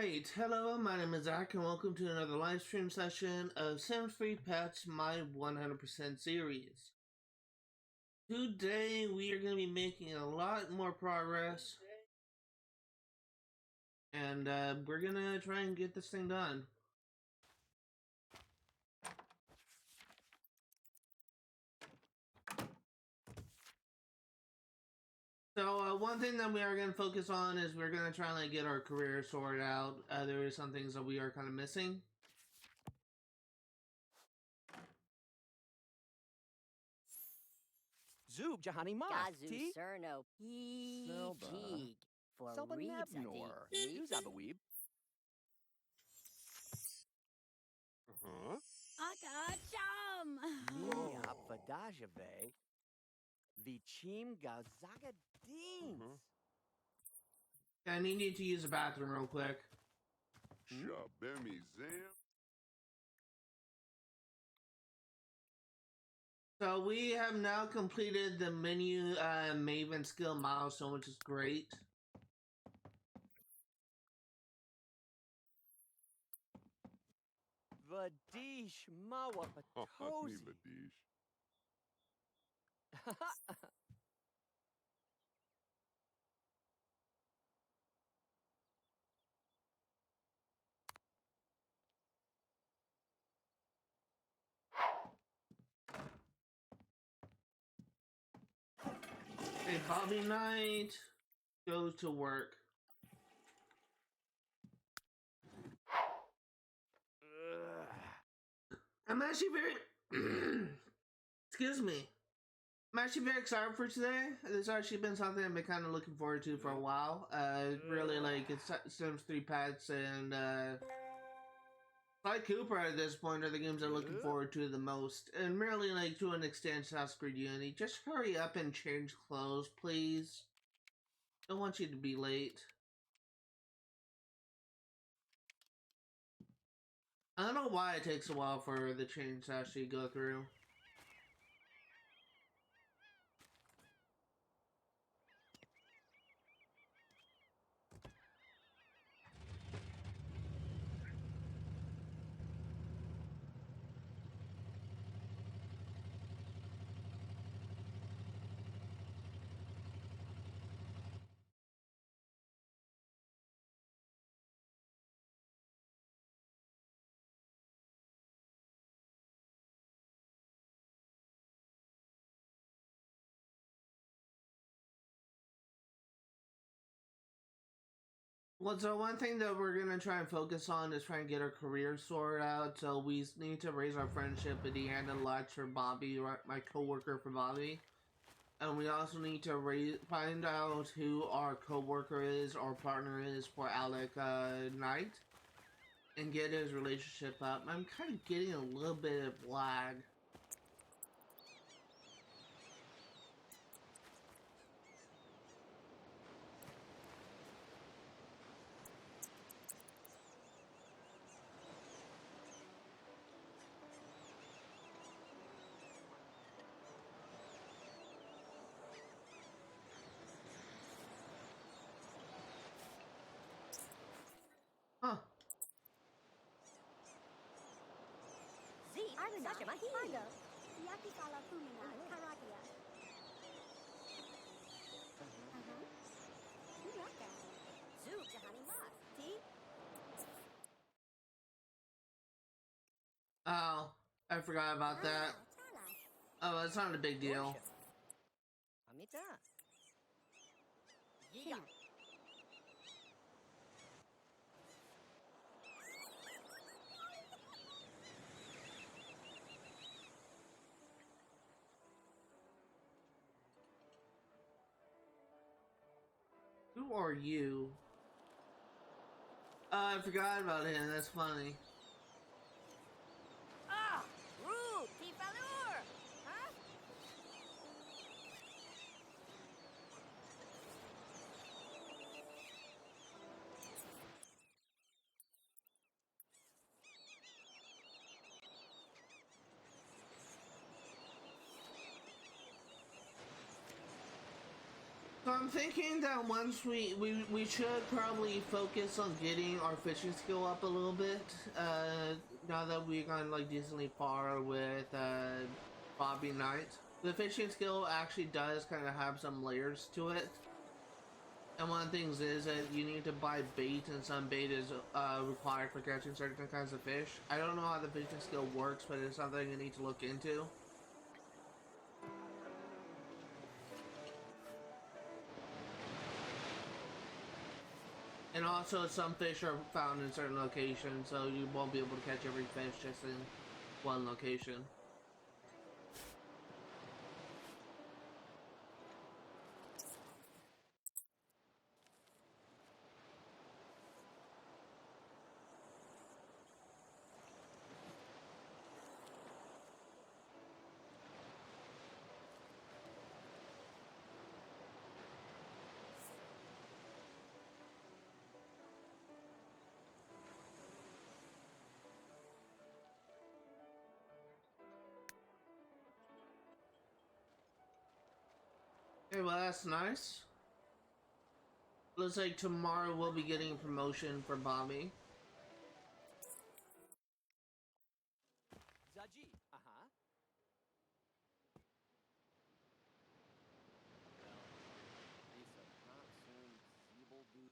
Alright, hello, my name is Zach, and welcome to another live stream session of Sims Free Pets, my 100% series. Today, we are going to be making a lot more progress, and we're going to try and get this thing done. So, one thing that we are going to focus on is we're going to try and get our career sorted out. There are some things that we are kind of missing. Zub Jahani Mas. Gazu Cerno Peeg for Selbanabnor. Uzabaweeb. Akacham. Niab Vadajave. Vichim Gazagadins. I need you to use the bathroom real quick. Shabemi Zam. So we have now completed the menu Maven skill milestone, which is great. Vadish Mawa Patosi. Vadish. Hey, Bobby Knight goes to work. I'm actually very excuse me. I'm actually very excited for today. It's actually been something I've been kind of looking forward to for a while. Really like it's Sims 3 Pets and Sly Cooper at this point are the games I'm looking forward to the most. And merely like to an extent South Screen Unity. Just hurry up and change clothes, please. Don't want you to be late. I don't know why it takes a while for the change to actually go through. Well, so one thing that we're going to try and focus on is trying to get our career sorted out. So we need to raise our friendship with Deanna Lutz for Bobby, my coworker for Bobby. And we also need to find out who our coworker is or partner is for Alec Knight. And get his relationship up. I'm kind of getting a little bit of lag. Huh. Z Sasha Mahi. Yaki Sala Kumina Karakia. Zub Jahani Mas. T. Oh, I forgot about that. Oh, it's not a big deal. Amita. Yeah. Who are you? I forgot about him. That's funny. Ah, rude, Tifalur. Huh? So I'm I'm thinking that once we should probably focus on getting our fishing skill up a little bit. Now that we've gone like decently far with Bobby Knight, the fishing skill actually does kind of have some layers to it. And one of the things is that you need to buy bait, and some bait is required for catching certain kinds of fish. I don't know how the fishing skill works, but it's something you need to look into. And also, some fish are found in certain locations, so you won't be able to catch every fish just in one location. Okay, well that's nice. Looks like tomorrow we'll be getting a promotion for Bobby. Zaji. Uh-huh. Lisa, not soon. Zeeble do.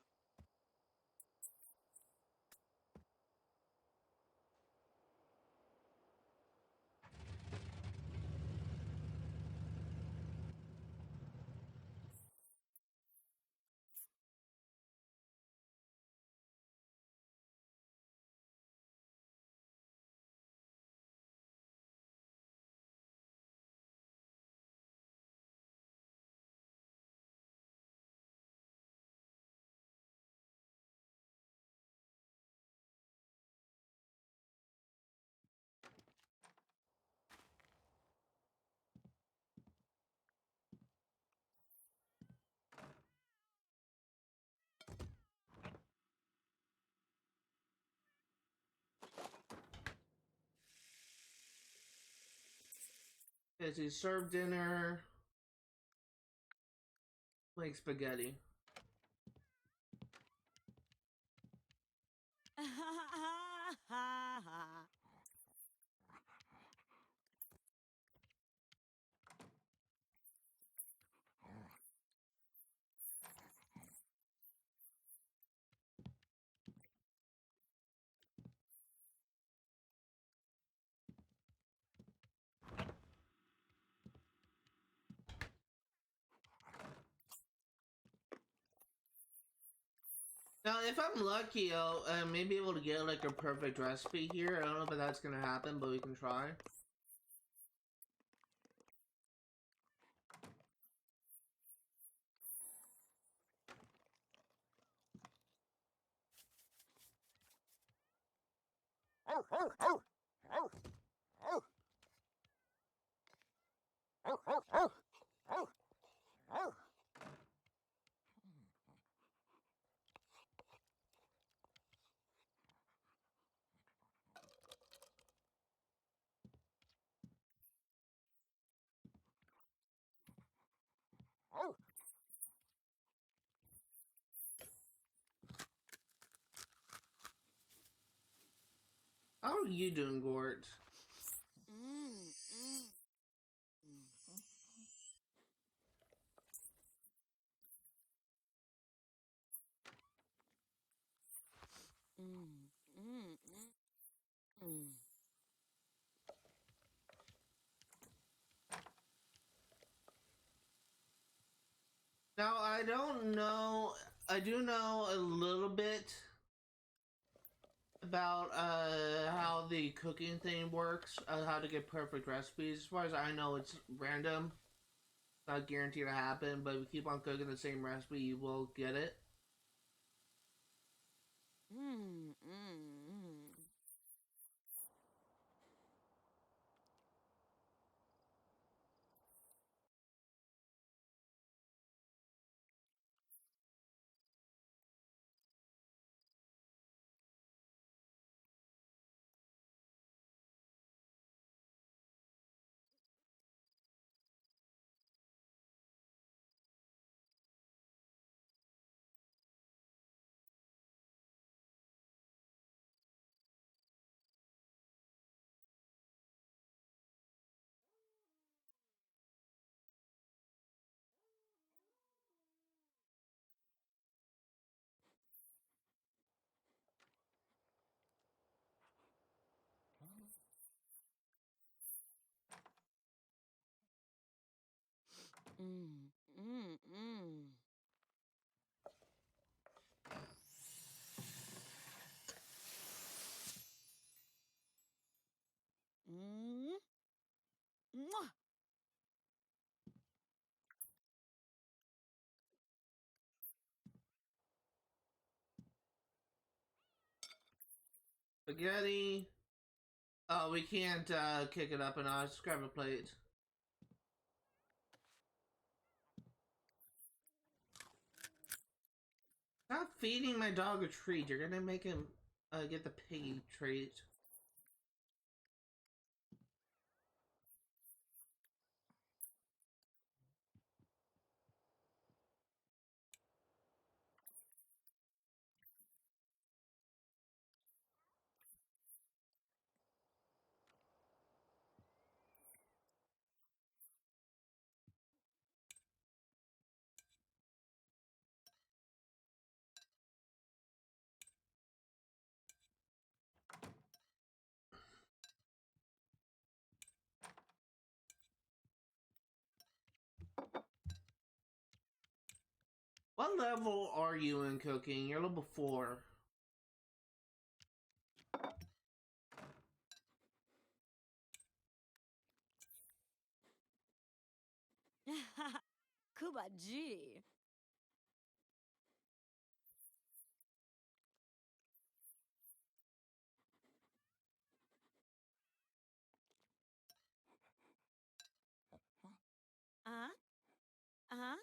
As he served dinner, like spaghetti. Now, if I'm lucky, I'll may be able to get like a perfect recipe here. I don't know if that's gonna happen, but we can try. How are you doing, Gort? Now, I don't know. I do know a little bit about how the cooking thing works, how to get perfect recipes. As far as I know, it's random, not guaranteed to happen. But if you keep on cooking the same recipe, you will get it. Mm, mm, mm. Mm. Mwah. Spaghetti. Oh, we can't kick it up a notch. Just grab a plate. Stop feeding my dog a treat. You're gonna make him get the piggy treat. What level are you in cooking? You're level 4. Kuba G. Uh-huh. Uh-huh.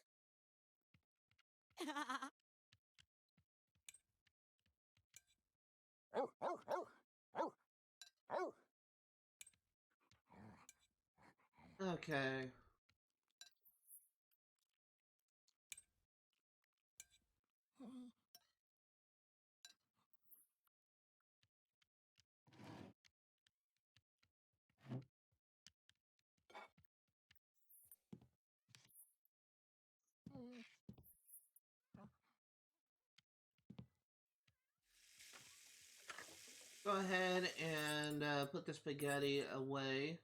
Okay. Go ahead and put the spaghetti away.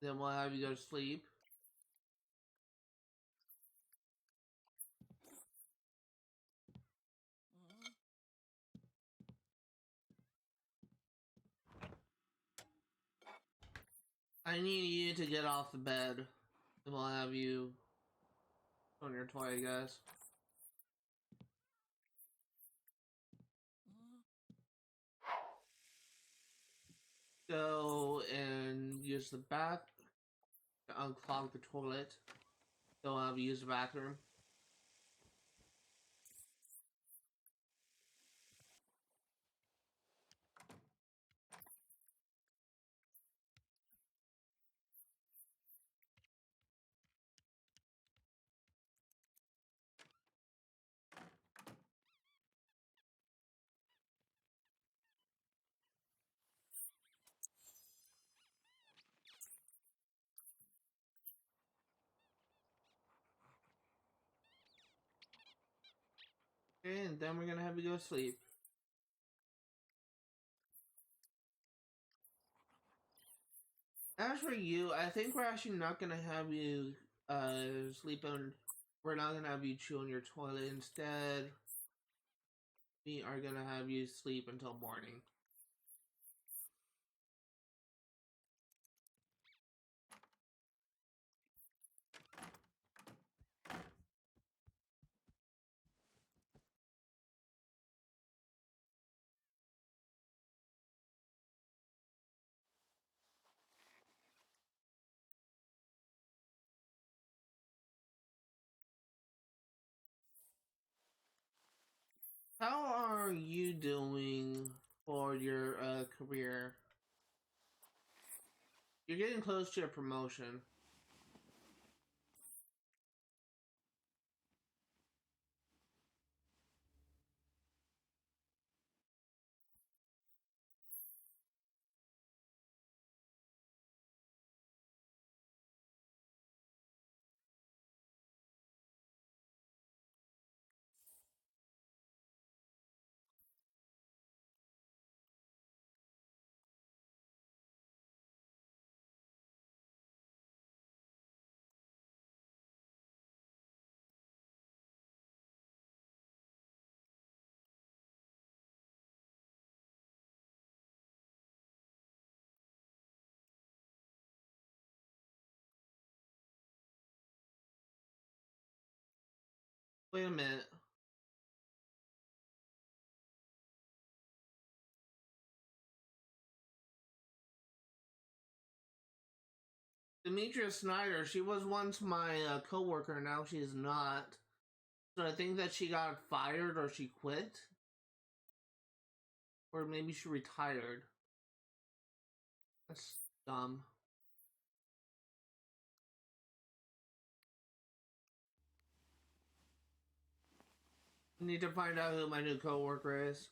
Then we'll have you go to sleep. I need you to get off the bed. Then we'll have you on your toy, I guess. Go and use the bath to unclog the toilet. Then we'll have you use the bathroom. And then we're gonna have you go to sleep. As for you, I think we're actually not gonna have you sleep on. We're not gonna have you chew on your toilet. Instead, we are gonna have you sleep until morning. How are you doing for your career? You're getting close to a promotion. Wait a minute. Demetria Snyder, she was once my co-worker, now she's not. So I think that she got fired or she quit. Or maybe she retired. That's dumb. I need to find out who my new co-worker is.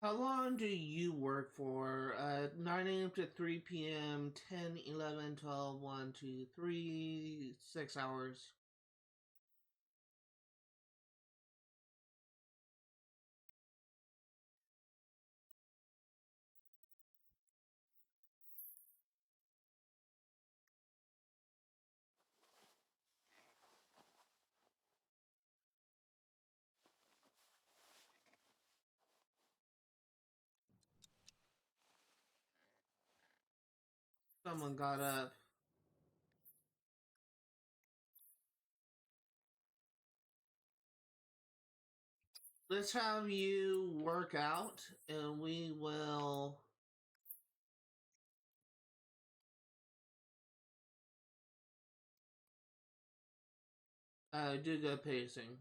How long do you work for? 9 a.m. to 3 p.m., 10, 11, 12, 1, 2, 3, 6 hours. Someone got up. Let's have you work out, and we will do good pacing.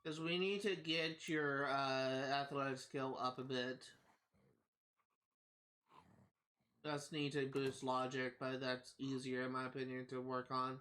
Because we need to get your athletic skill up a bit. Just need to boost logic, but that's easier in my opinion to work on.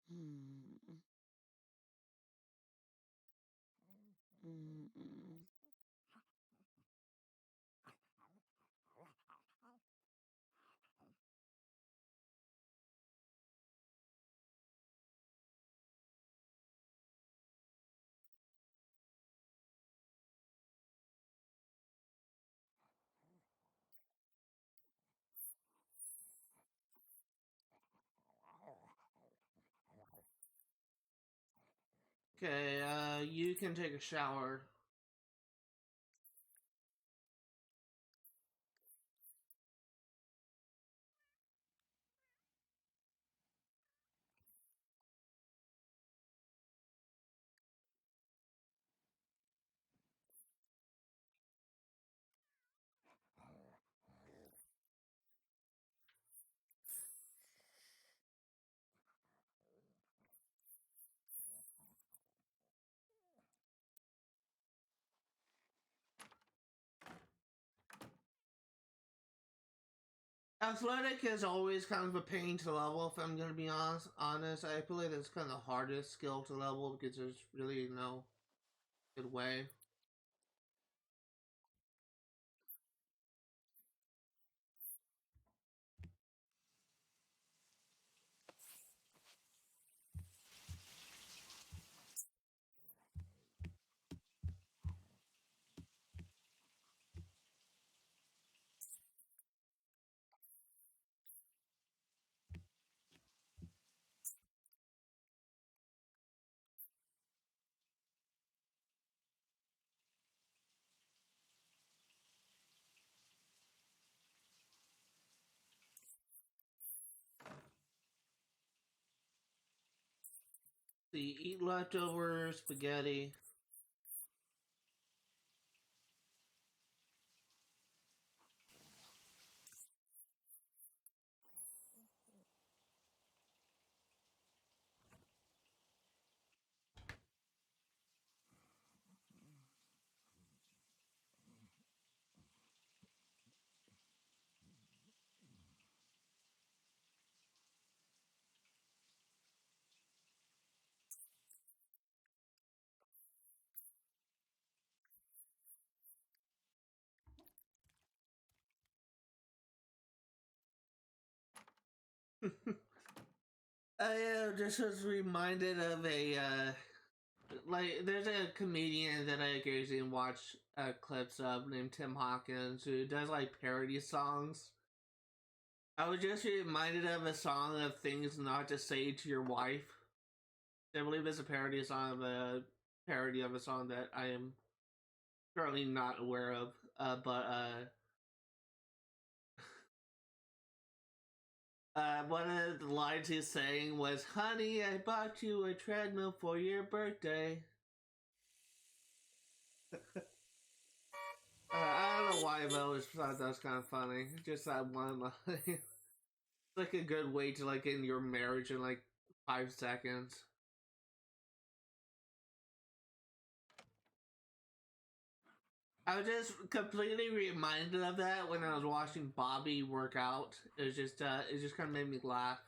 Hmm. Mm-mm. Okay, you can take a shower. Athletic is always kind of a pain to level, if I'm gonna be honest. I feel like it's kind of the hardest skill to level because there's really no good way. See, eat leftover spaghetti. I just was reminded of a like there's a comedian that I occasionally watch clips of named Tim Hawkins who does like parody songs. I was just reminded of a song of things not to say to your wife. I believe it's a parody of a song that I am currently not aware of. One of the lines he's saying was, "Honey, I bought you a treadmill for your birthday." I don't know why, but I always thought that was kind of funny. Just that one line. It's like a good way to like end your marriage in like 5 seconds. I was just completely reminded of that when I was watching Bobby work out. It just kind of made me laugh.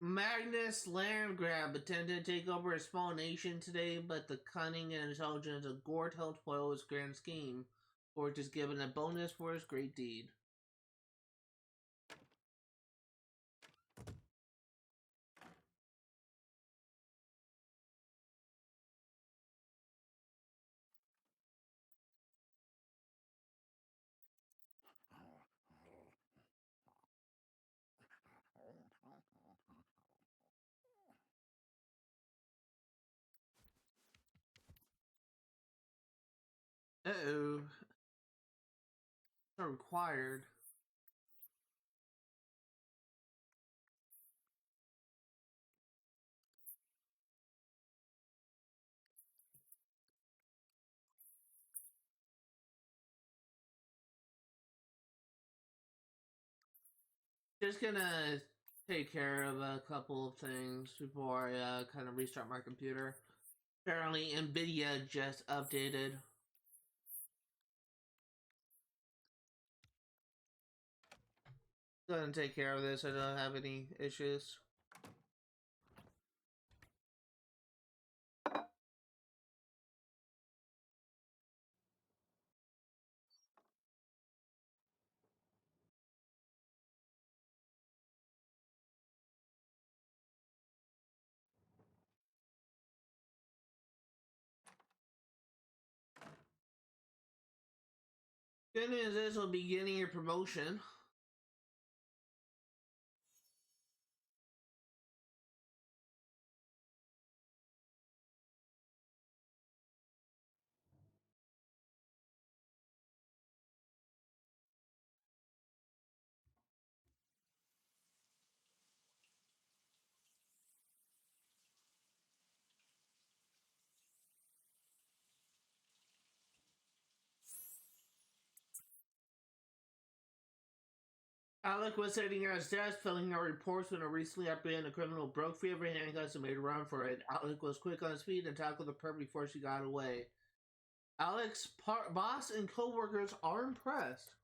Magnus Landgrab attempted to take over a small nation today, but the cunning and intelligence of Gort helped foil his grand scheme. Gort is given a bonus for his great deed. Uh-oh. Not required. Just gonna take care of a couple of things before I kind of restart my computer. Apparently, NVIDIA just updated. Go ahead and take care of this. I don't have any issues. Good news is we'll be getting your promotion. Alec was sitting at his desk, filling out reports when a recently apprehended criminal broke free of her handcuffs and made a run for it. Alec was quick on his feet and tackled the perp before she got away. Alec's boss and co-workers are impressed.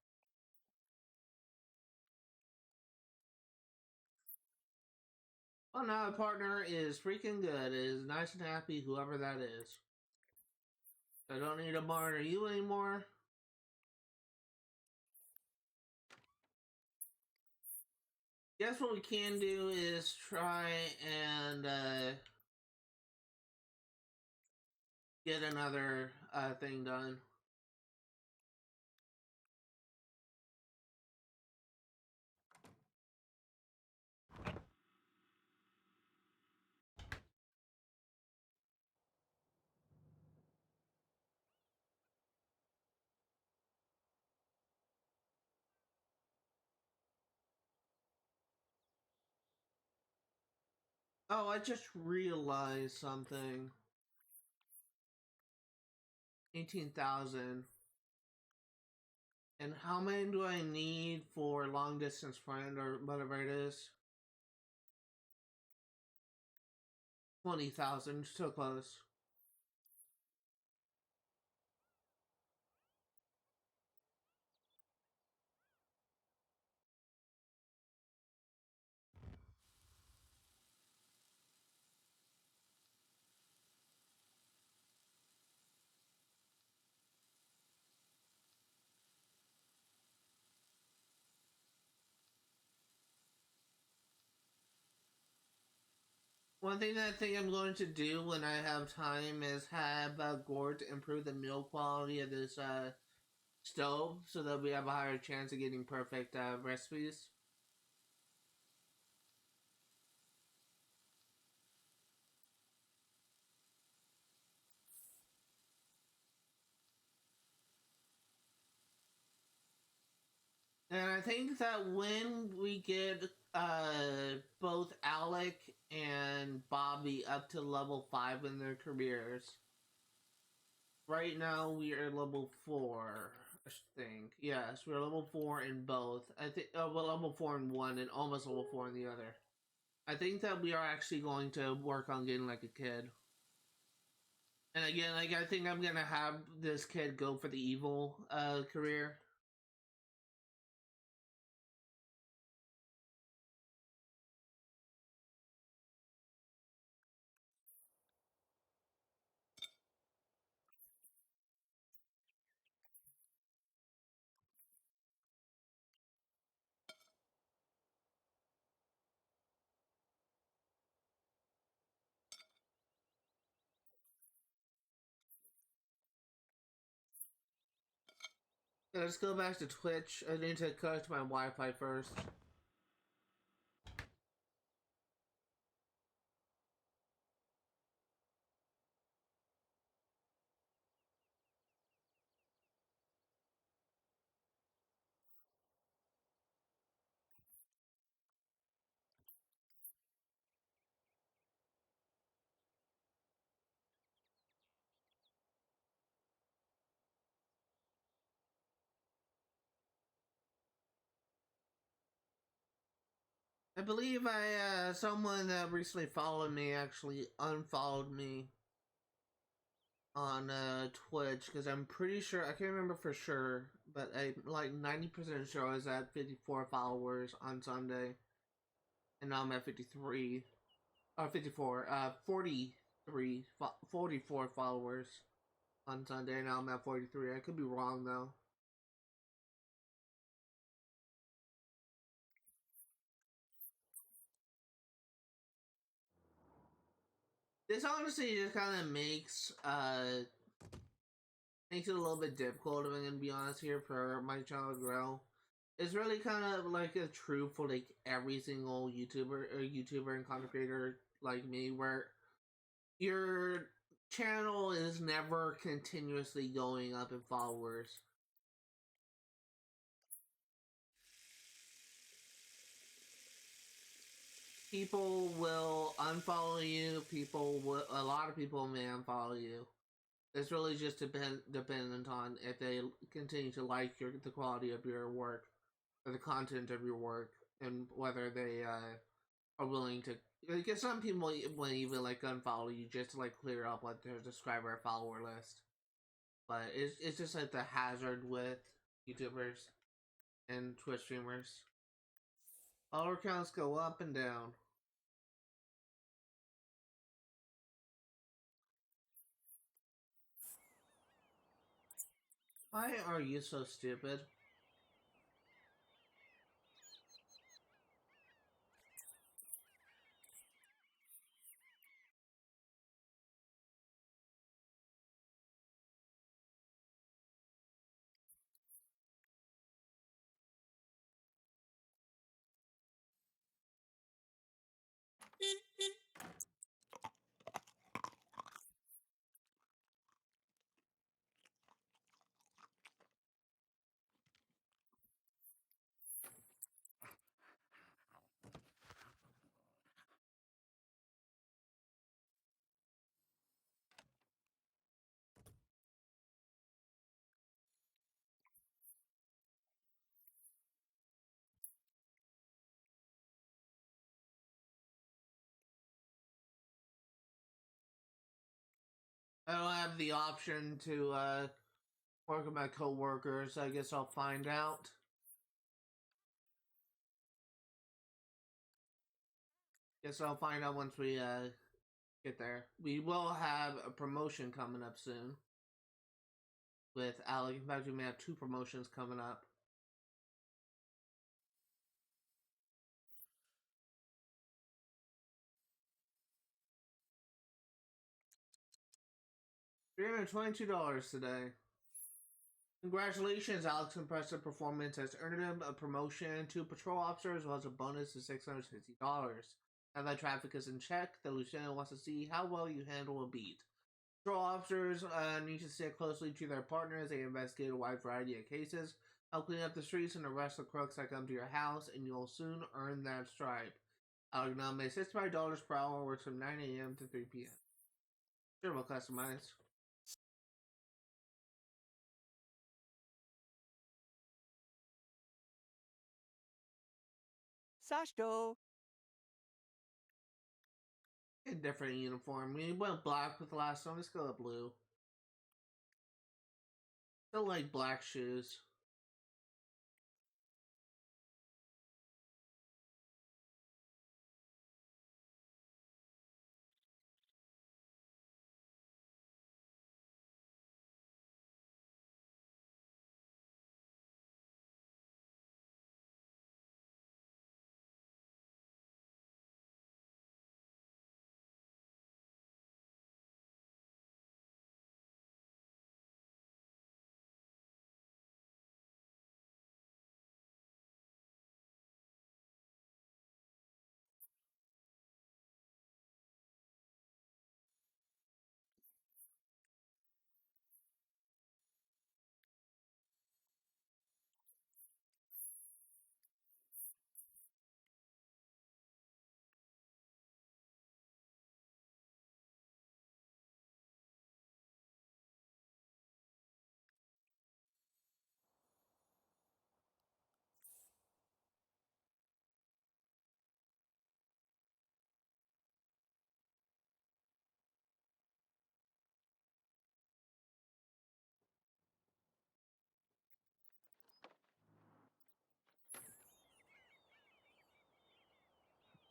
Well, now a partner is freaking good. It is nice and happy, whoever that is. I don't need to monitor you anymore. Guess what we can do is try and get another thing done. Oh, I just realized something. 18,000. And how many do I need for long distance friend or whatever it is? 20,000, so close. One thing that I think I'm going to do when I have time is have Gord improve the meal quality of this stove so that we have a higher chance of getting perfect recipes. And I think that when we get both Alec and Bobby up to level 5 in their careers, right now we are level 4, I think. Yes, we're level 4 in both. I think, well, level 4 in one and almost level 4 in the other. I think that we are actually going to work on getting like a kid. And again, like I think I'm gonna have this kid go for the evil career. Let's go back to Twitch. I need to connect to my Wi-Fi first. I believe someone that recently followed me actually unfollowed me on Twitch because I'm pretty sure, I can't remember for sure, but I'm like 90% sure I was at 54 followers on Sunday, and now I'm at 53, or 54, 43, 44 followers on Sunday, and now I'm at 43. I could be wrong though. This honestly just kind of makes it a little bit difficult, if I'm gonna be honest here, for my channel to grow. It's really kind of like a true for like every single YouTuber and content creator like me, where your channel is never continuously going up in followers. People will unfollow you. A lot of people may unfollow you. It's really just dependent on if they continue to like the quality of your work. the content of your work and whether they are willing to. Because some people will even like unfollow you just to like clear up like their subscriber or follower list. But it's just like the hazard with YouTubers and Twitch streamers. Follower counts go up and down. Why are you so stupid? I don't have the option to work with my coworkers. I guess I'll find out. Guess I'll find out once we get there. We will have a promotion coming up soon. With Alec. In fact, we may have 2 promotions coming up. $322 today. Congratulations, Alex's impressive performance has earned him a promotion to patrol officer as well as a bonus of $650. Now that traffic is in check, the lieutenant wants to see how well you handle a beat. Patrol officers need to stick closely to their partners. They investigate a wide variety of cases, help clean up the streets, and arrest the crooks that come to your house, and you'll soon earn that stripe. Alex now makes $65 per hour, works from 9 a.m. to 3 p.m. Sure, we'll customize. Sashto. A different uniform. We went black with the last one. Let's go with blue. Still like black shoes.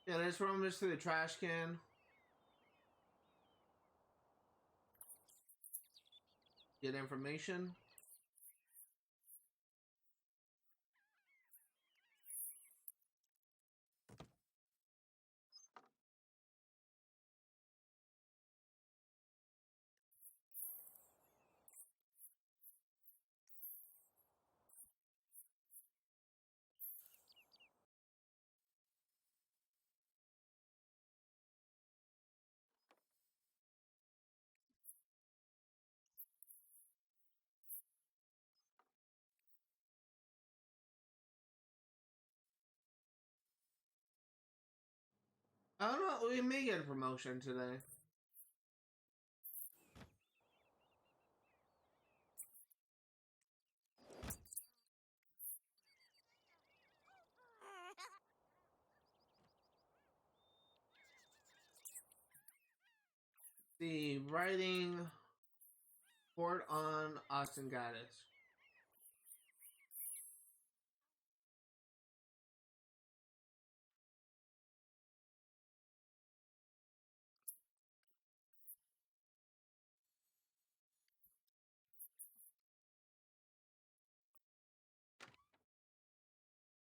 Yeah, let's run this through the trash can. Get information. I don't know. We may get a promotion today. The writing Port on Austin Gaddis.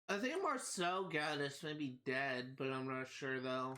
I think Marcel Gaddis may be dead, but I'm not sure though.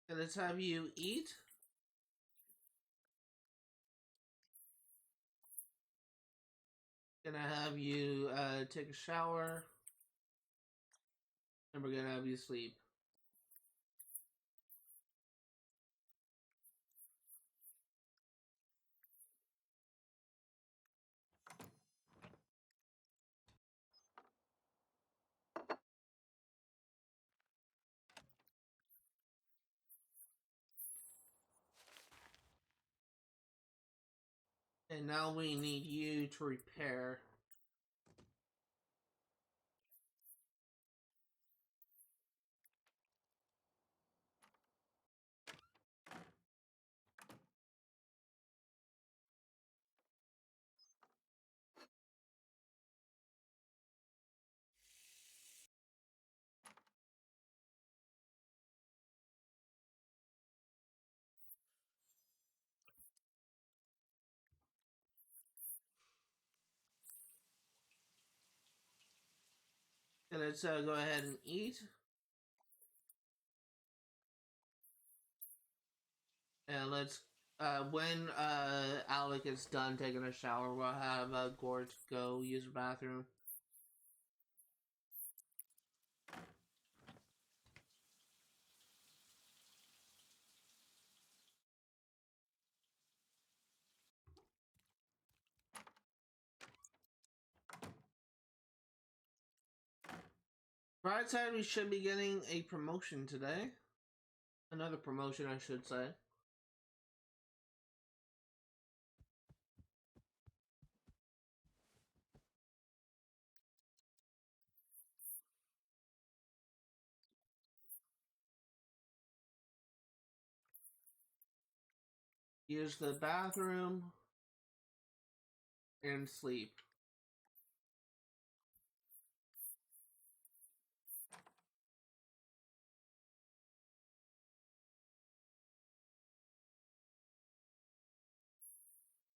And let's have you eat. Gonna have you take a shower. And we're gonna have you sleep. And now we need you to repair. And let's go ahead and eat. And let's, when Alec is done taking a shower, we'll have Gord go use the bathroom. Bright side, we should be getting a promotion today. Another promotion, I should say. Use the bathroom and sleep.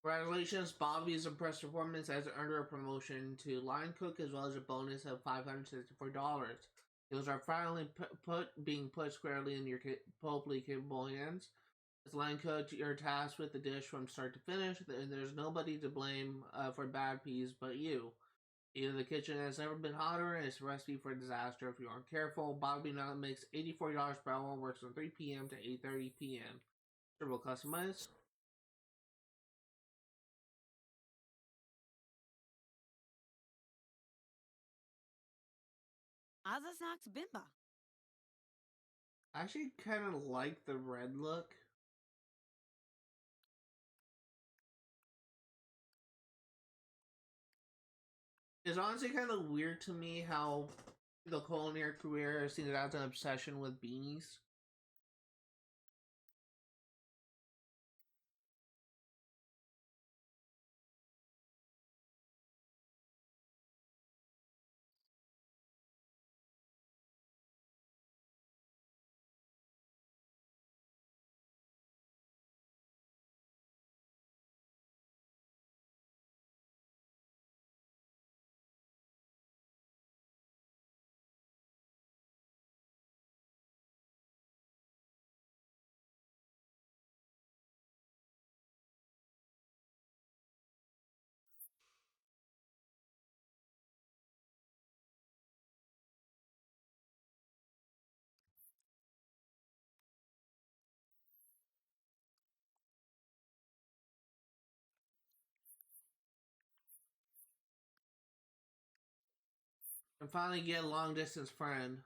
Congratulations, Bobby's impressive performance has earned her a promotion to line cook as well as a bonus of $564. Those are finally being put squarely in your hopefully capable hands. As line cook, you're tasked with the dish from start to finish, and there's nobody to blame for bad peas but you. Either the kitchen has never been hotter and it's a recipe for disaster if you aren't careful. Bobby now makes $84 per hour, works from 3 p.m. to 8:30 p.m. Turbo customize. Azasnox Bimba. I actually kind of like the red look. It's honestly kind of weird to me how the culinary career seems to have an obsession with beanies. And finally get a long distance friend.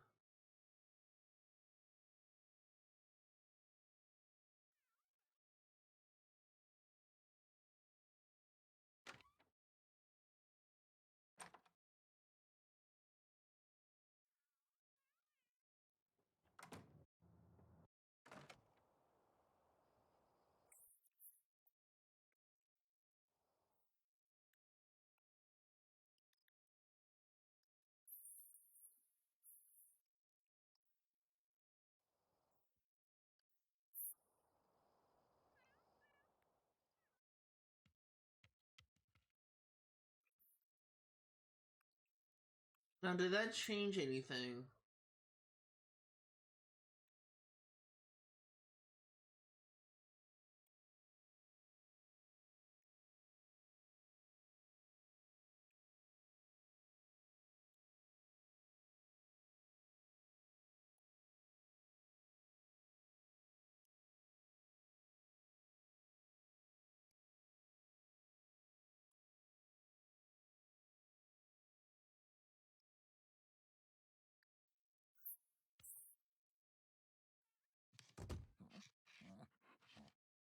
Now, did that change anything?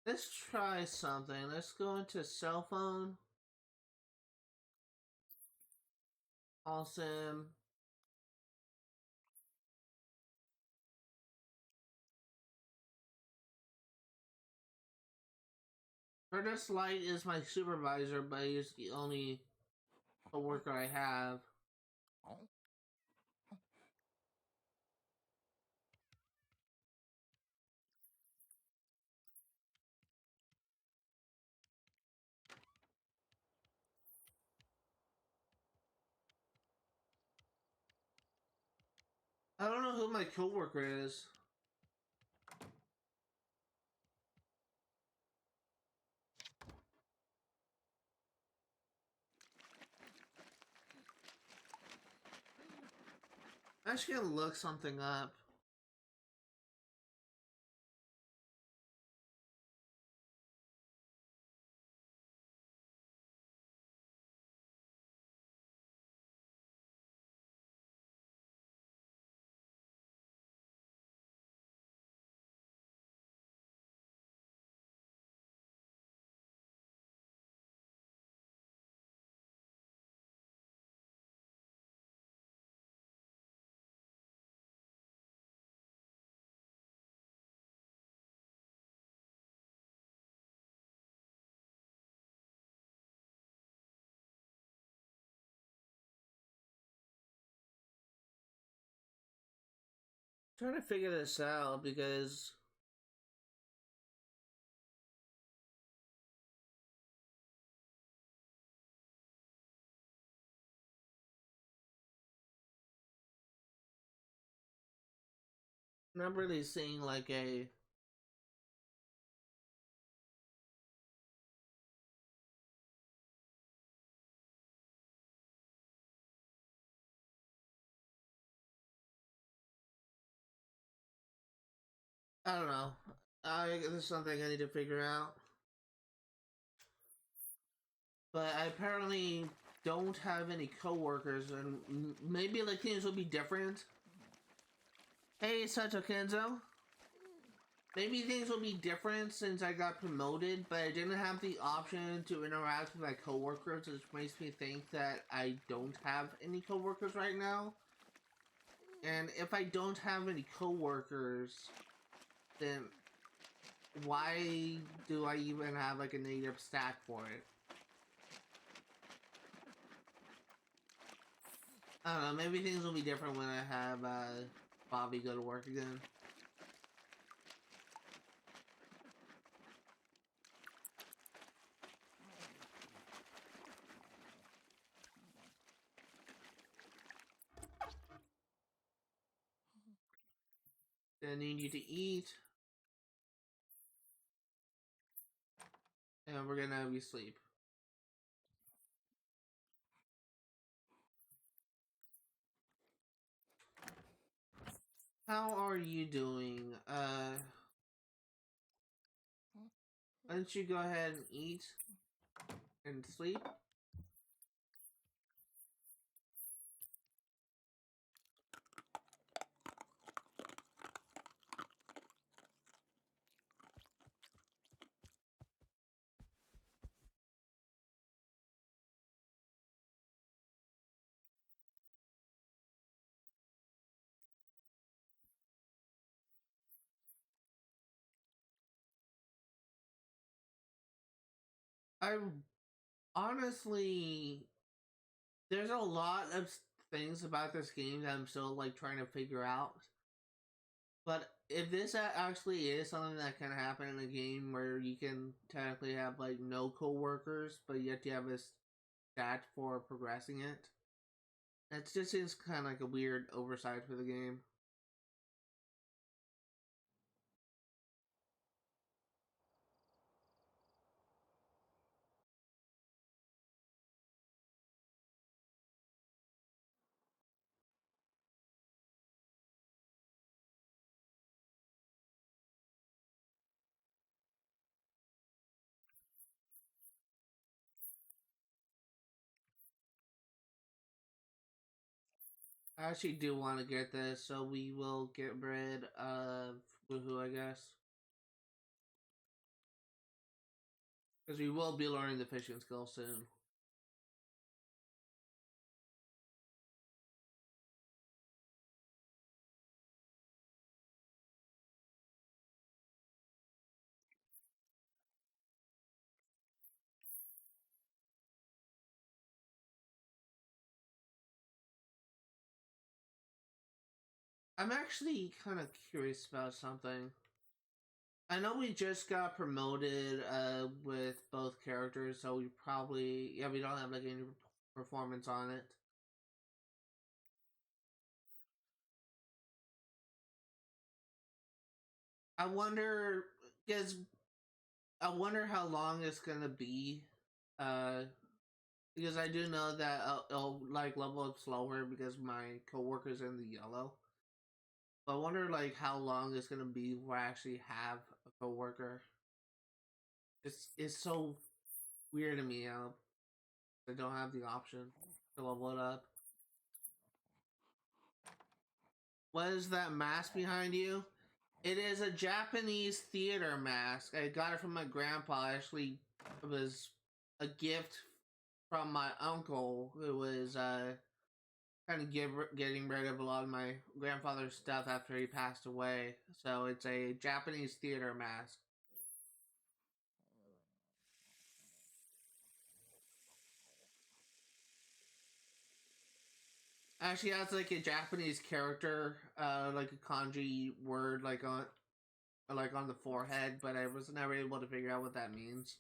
Let's try something. Let's go into cell phone. Awesome. Curtis Light is my supervisor, but he's the only coworker I have. I don't know who my coworker is. I'm actually gonna look something up. I'm trying to figure this out because I'm not really seeing like a. I don't know. This is something I need to figure out. But I apparently don't have any coworkers, and maybe like things will be different. Hey, Sato Kenzo. Maybe things will be different since I got promoted, but I didn't have the option to interact with my coworkers, which makes me think that I don't have any coworkers right now. And if I don't have any coworkers, then why do I even have like a native stack for it? I don't know, maybe things will be different when I have Bobby go to work again. I need you to eat. And we're gonna have you sleep. How are you doing? Why don't you go ahead and eat and sleep? I honestly, there's a lot of things about this game that I'm still like trying to figure out. But if this actually is something that can happen in a game where you can technically have like no coworkers, but yet you have a stat for progressing it, it just seems kind of like a weird oversight for the game. I actually do want to get this, so we will get rid of Woohoo, I guess. Because we will be learning the fishing skill soon. I'm actually kind of curious about something. I know we just got promoted with both characters, so we probably we don't have like any performance on it. I wonder because I wonder how long it's gonna be. Uh, because I do know that it'll like level up slower because my coworker's in the yellow. But I wonder like how long it's gonna be where I actually have a coworker. It's so weird to me how I don't have the option to level it up. What is that mask behind you? It is a Japanese theater mask. I got it from my grandpa. Actually, it was a gift from my uncle who was kind of getting rid of a lot of my grandfather's stuff after he passed away. So it's a Japanese theater mask. Actually, has like a Japanese character, like a kanji word, like on the forehead, but I was never able to figure out what that means.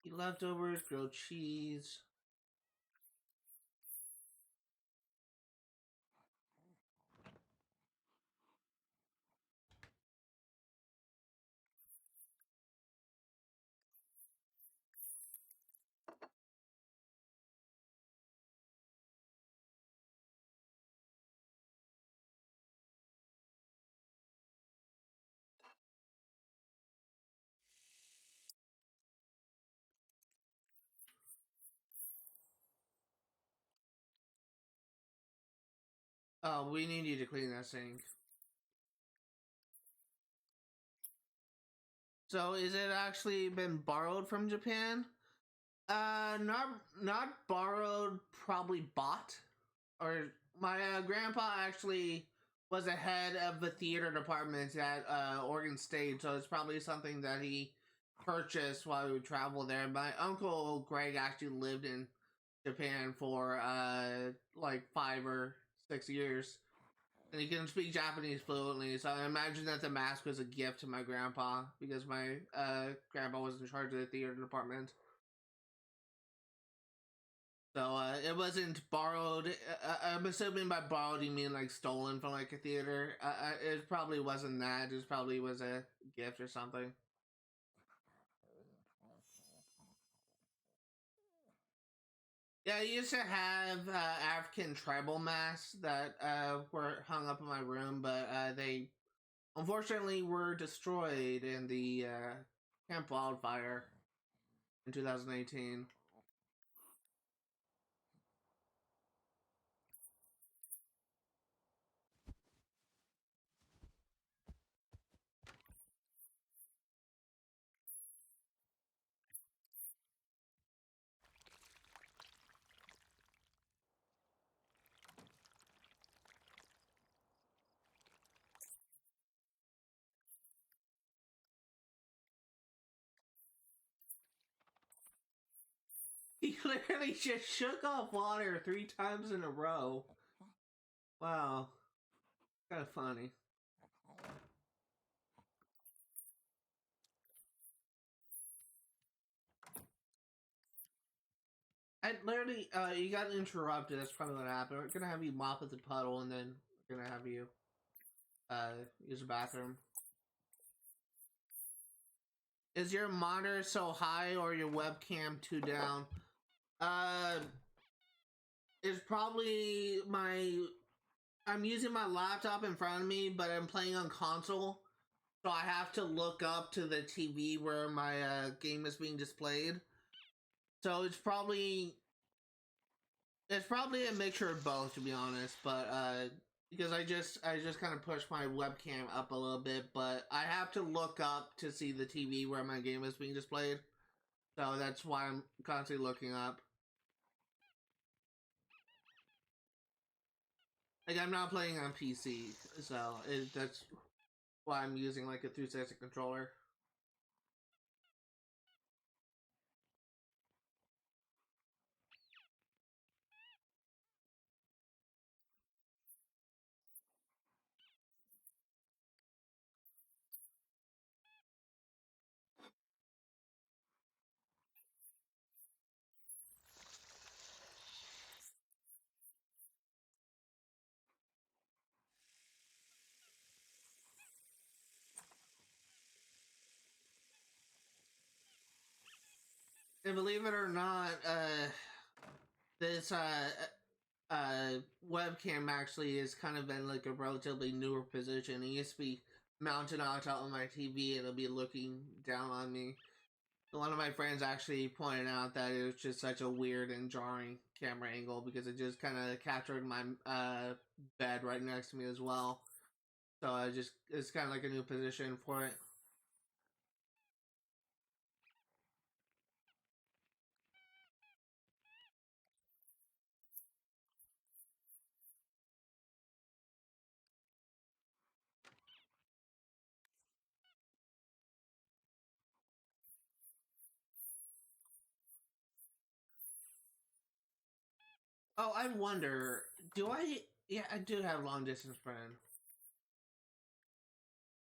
Leftovers, grilled cheese. Oh, we need you to clean that sink. So, is it actually been borrowed from Japan? Not borrowed, probably bought. Or my grandpa actually was the head of the theater department at Oregon State, so it's probably something that he purchased while we would travel there. My uncle Greg actually lived in Japan for like 5 or 6 years, and he can speak Japanese fluently. So I imagine that the mask was a gift to my grandpa because my grandpa was in charge of the theater department. So it wasn't borrowed. I'm assuming by borrowed you mean like stolen from like a theater. It probably wasn't that. It probably was a gift or something. Yeah, I used to have African tribal masks that were hung up in my room, but they unfortunately were destroyed in the Camp Wildfire in 2018. He literally just shook off water 3 times in a row. Wow, kind of funny. I literally, you got interrupted. That's probably what happened. We're gonna have you mop at the puddle, and then we're gonna have you use the bathroom. Is your monitor so high or your webcam too down? Uh, it's probably my. I'm using my laptop in front of me, but I'm playing on console, so I have to look up to the TV where my game is being displayed. So it's probably a mixture of both, to be honest. But because I just kind of pushed my webcam up a little bit, but I have to look up to see the TV where my game is being displayed. So that's why I'm constantly looking up. Like I'm not playing on PC, so that's why I'm using like a 360 controller. And believe it or not, this webcam actually has kind of been like a relatively newer position. It used to be mounted on top of my TV and it'll be looking down on me. One of my friends actually pointed out that it was just such a weird and jarring camera angle because it just kind of captured my bed right next to me as well. So it's kind of like a new position for it. Oh, I wonder, do I? Yeah, I do have long distance friend.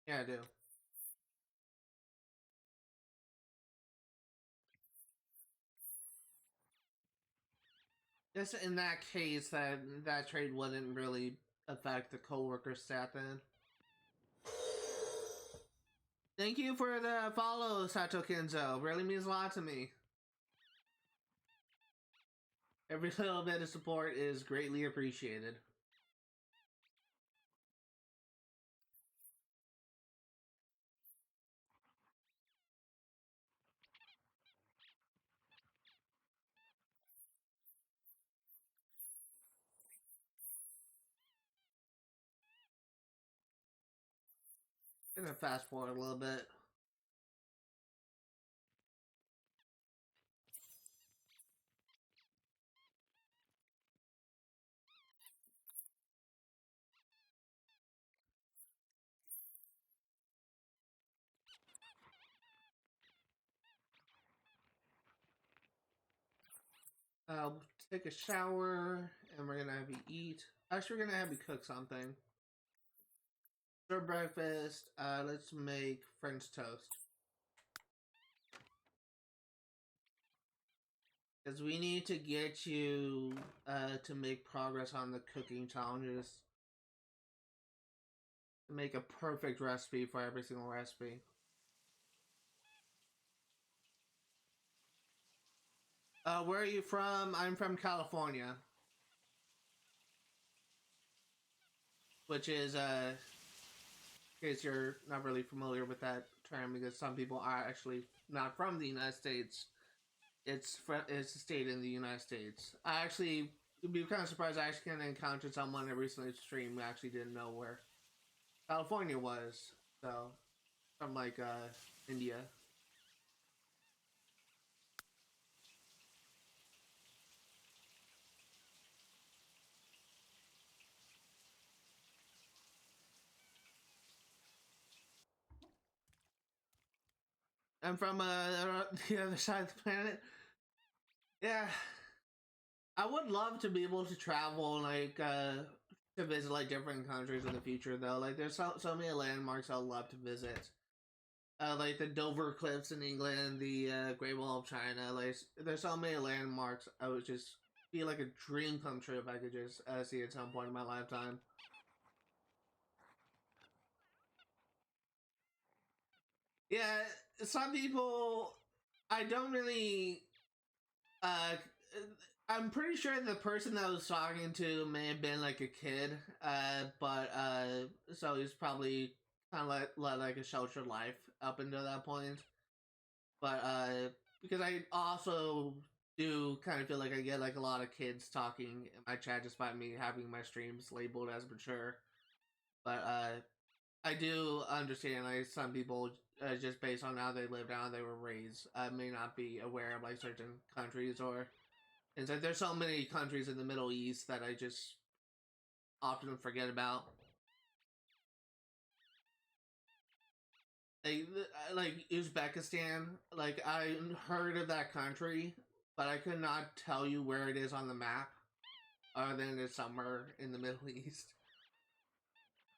Yeah, I do. Just in that case, that trade wouldn't really affect the coworker stat then. Thank you for the follow, Sato Kenzo. Really means a lot to me. Every little bit of support is greatly appreciated. Gonna fast forward a little bit. Take a shower, and we're gonna have you eat. Actually, we're gonna have you cook something. For breakfast, let's make French toast. Because we need to get you to make progress on the cooking challenges. To make a perfect recipe for every single recipe. Where are you from? I'm from California. Which is, in case you're not really familiar with that term, because some people are actually not from the United States. It's a state in the United States. I actually would be kind of surprised. I actually kind of encountered someone that recently streamed who actually didn't know where California was. So, from like India. I'm from the other side of the planet. Yeah, I would love to be able to travel, like to visit like different countries in the future. Though, like there's so many landmarks I'd love to visit. Like the Dover Cliffs in England, the Great Wall of China. Like there's so many landmarks. I would just be like a dream come true if I could just see at some point in my lifetime. Yeah, some people I don't really I'm pretty sure the person that I was talking to may have been like a kid, but so he's probably kind of led like a sheltered life up until that point. But because I also do kind of feel like I get like a lot of kids talking in my chat despite me having my streams labeled as mature. But I do understand like some people just based on how they lived, how they were raised, may not be aware of like certain countries or. It's like there's so many countries in the Middle East that I just often forget about. Like Uzbekistan, like I heard of that country, but I could not tell you where it is on the map, other than it's somewhere in the Middle East.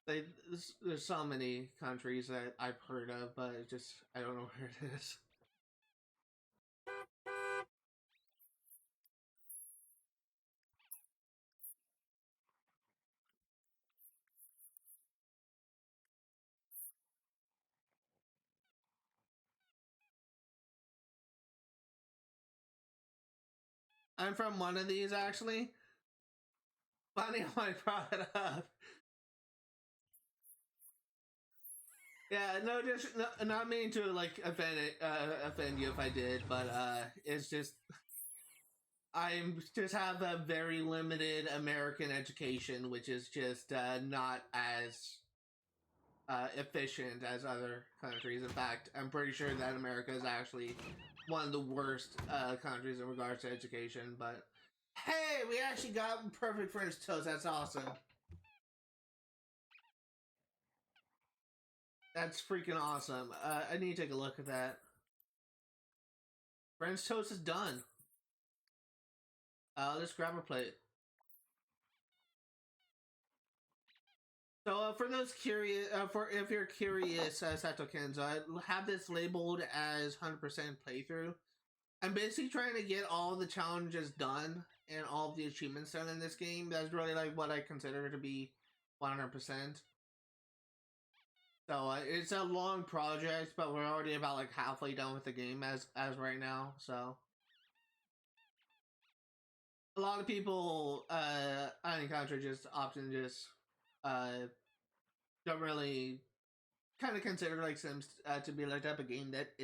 There's so many countries that I've heard of, but it just I don't know where it is. I'm from one of these actually. Funny how I brought it up. Yeah, no, just not meaning to like offend you if I did, but it's just I just have a very limited American education, which is just not as efficient as other countries. In fact, I'm pretty sure that America is actually one of the worst countries in regards to education. But hey, we actually got perfect French toast. That's awesome. That's freaking awesome. I need to take a look at that. French toast is done. Let's grab a plate. So for those curious, for if you're curious, Sato Kenzo, I have this labeled as 100% playthrough. I'm basically trying to get all the challenges done and all of the achievements done in this game. That's really like what I consider to be 100%. So it's a long project, but we're already about like halfway done with the game as right now. So a lot of people I encounter just often just don't really kind of consider like Sims to be like type of game that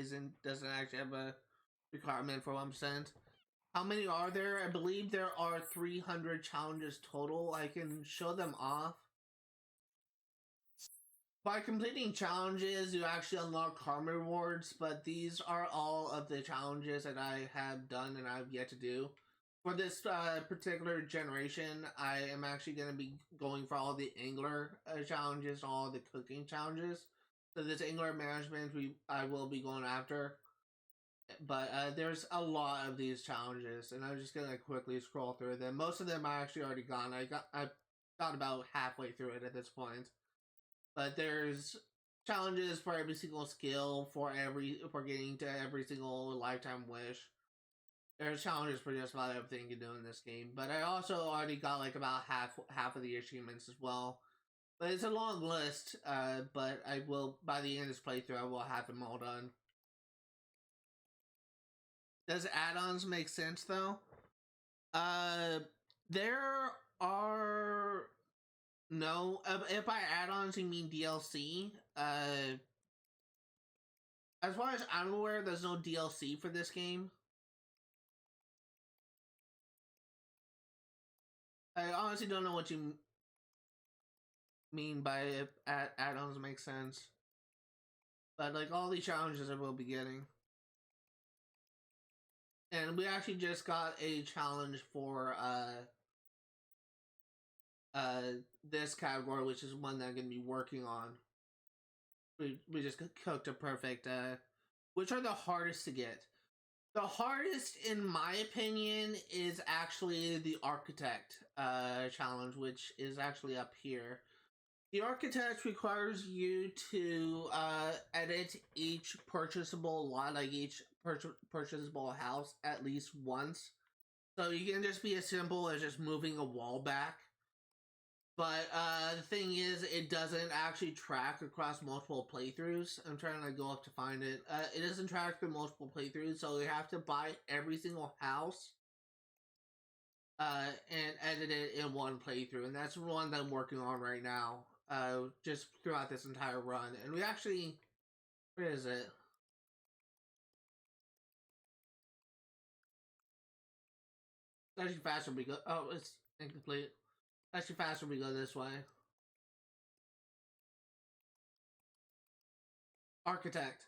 doesn't actually have a requirement for 1%. How many are there? I believe there are 300 challenges total. I can show them off. By completing challenges, you actually unlock karma rewards, but these are all of the challenges that I have done and I've yet to do. For this particular generation, I am actually going to be going for all the angler challenges, all the cooking challenges. So this angler management, I will be going after. But there's a lot of these challenges, and I'm just going to quickly scroll through them. Most of them I actually already gone. I got about halfway through it at this point. But there's challenges for every single skill, for getting to every single lifetime wish. There's challenges for just about everything you do in this game. But I also already got like about half of the achievements as well. But it's a long list. But I will, by the end of this playthrough, I will have them all done. Does add-ons make sense though? There are. No, if by add-ons you mean DLC, as far as I'm aware, there's no DLC for this game. I honestly don't know what you mean by if add-ons make sense. But like all these challenges I will be getting. And we actually just got a challenge for this category, which is one that I'm gonna be working on. We just cooked a perfect which are the hardest to get. The hardest, in my opinion, is actually the architect challenge, which is actually up here. The architect requires you to edit each purchasable lot, like each purchasable house, at least once. So you can just be as simple as just moving a wall back. But the thing is, it doesn't actually track across multiple playthroughs. I'm trying to go up to find it. It doesn't track through multiple playthroughs, so you have to buy every single house and edit it in one playthrough. And that's the one that I'm working on right now, just throughout this entire run. And we actually... Where is it? Actually faster we go... Oh, it's incomplete. Actually faster we go this way. Architect.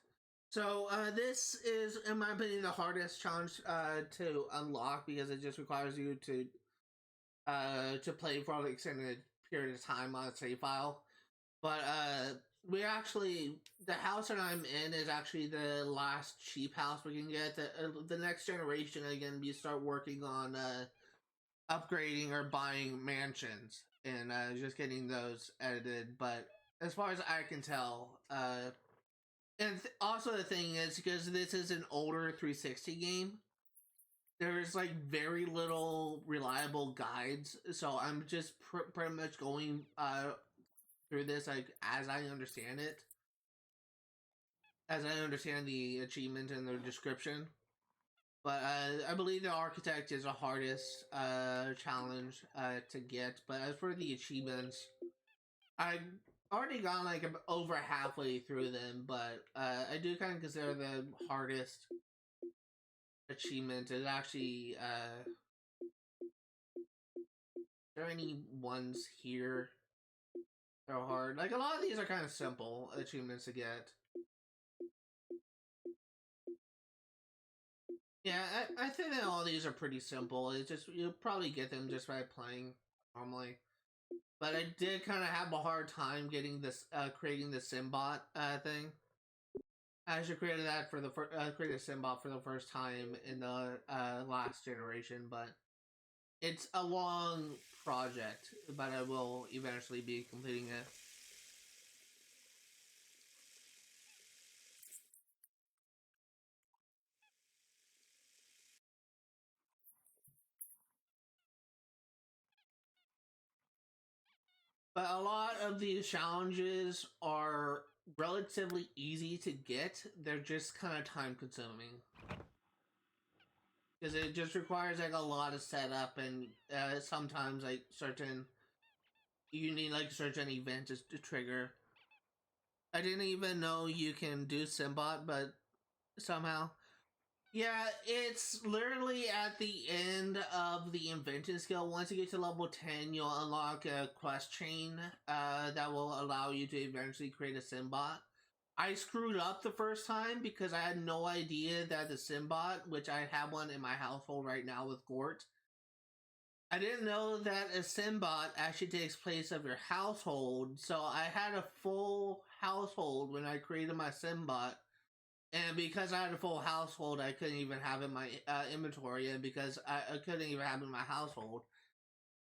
So this is, in my opinion, the hardest challenge to unlock because it just requires you to play for an extended period of time on a save file. But we actually, the house that I'm in is actually the last cheap house we can get. The next generation, again, we start working on upgrading or buying mansions and just getting those edited. But as far as I can tell, and also the thing is, because this is an older 360 game, there's like very little reliable guides. So I'm just pretty much going through this like as I understand it, as I understand the achievement and the description. But I believe the architect is the hardest challenge to get. But as for the achievements, I already gone like over halfway through them, but I do kind of consider the hardest achievement is actually are there any ones here that are hard? Like a lot of these are kind of simple achievements to get. Yeah, I think that all these are pretty simple. It's just you'll probably get them just by playing normally. But I did kind of have a hard time getting this, creating the Simbot thing. I actually created that for the created Simbot for the first time in the last generation, but it's a long project. But I will eventually be completing it. But a lot of these challenges are relatively easy to get. They're just kind of time consuming. Because it just requires like a lot of setup and sometimes like you need like certain events to trigger. I didn't even know you can do Simbot, but somehow. Yeah, it's literally at the end of the invention skill. Once you get to level 10, you'll unlock a quest chain that will allow you to eventually create a Simbot. I screwed up the first time because I had no idea that the Simbot, which I have one in my household right now with Gort, I didn't know that a Simbot actually takes place of your household. So I had a full household when I created my Simbot, and because I had a full household, I couldn't even have it in my inventory, and because I couldn't even have it in my household,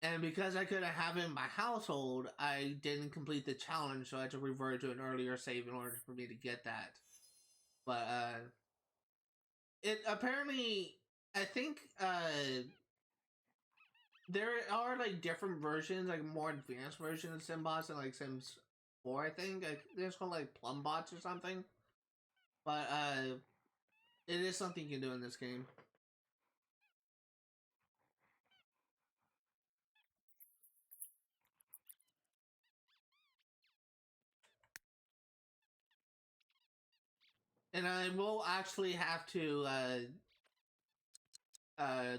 and because I couldn't have it in my household, I didn't complete the challenge, so I had to revert to an earlier save in order for me to get that. But it apparently, I think there are like different versions, like more advanced versions of Simbots in like Sims 4. I think like, there's called like Plumbots or something. But it is something you can do in this game. And I will actually have to uh,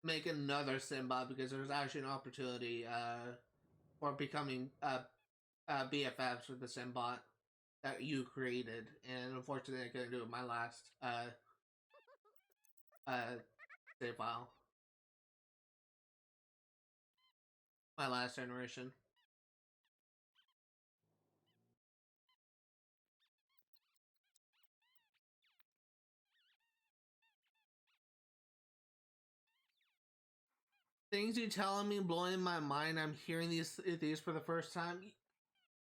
make another Simbot because there's actually an opportunity for becoming BFFs with the Simbot that you created. And unfortunately, I couldn't do it with my last save file. My last generation. Things you telling me blowing my mind. I'm hearing these for the first time.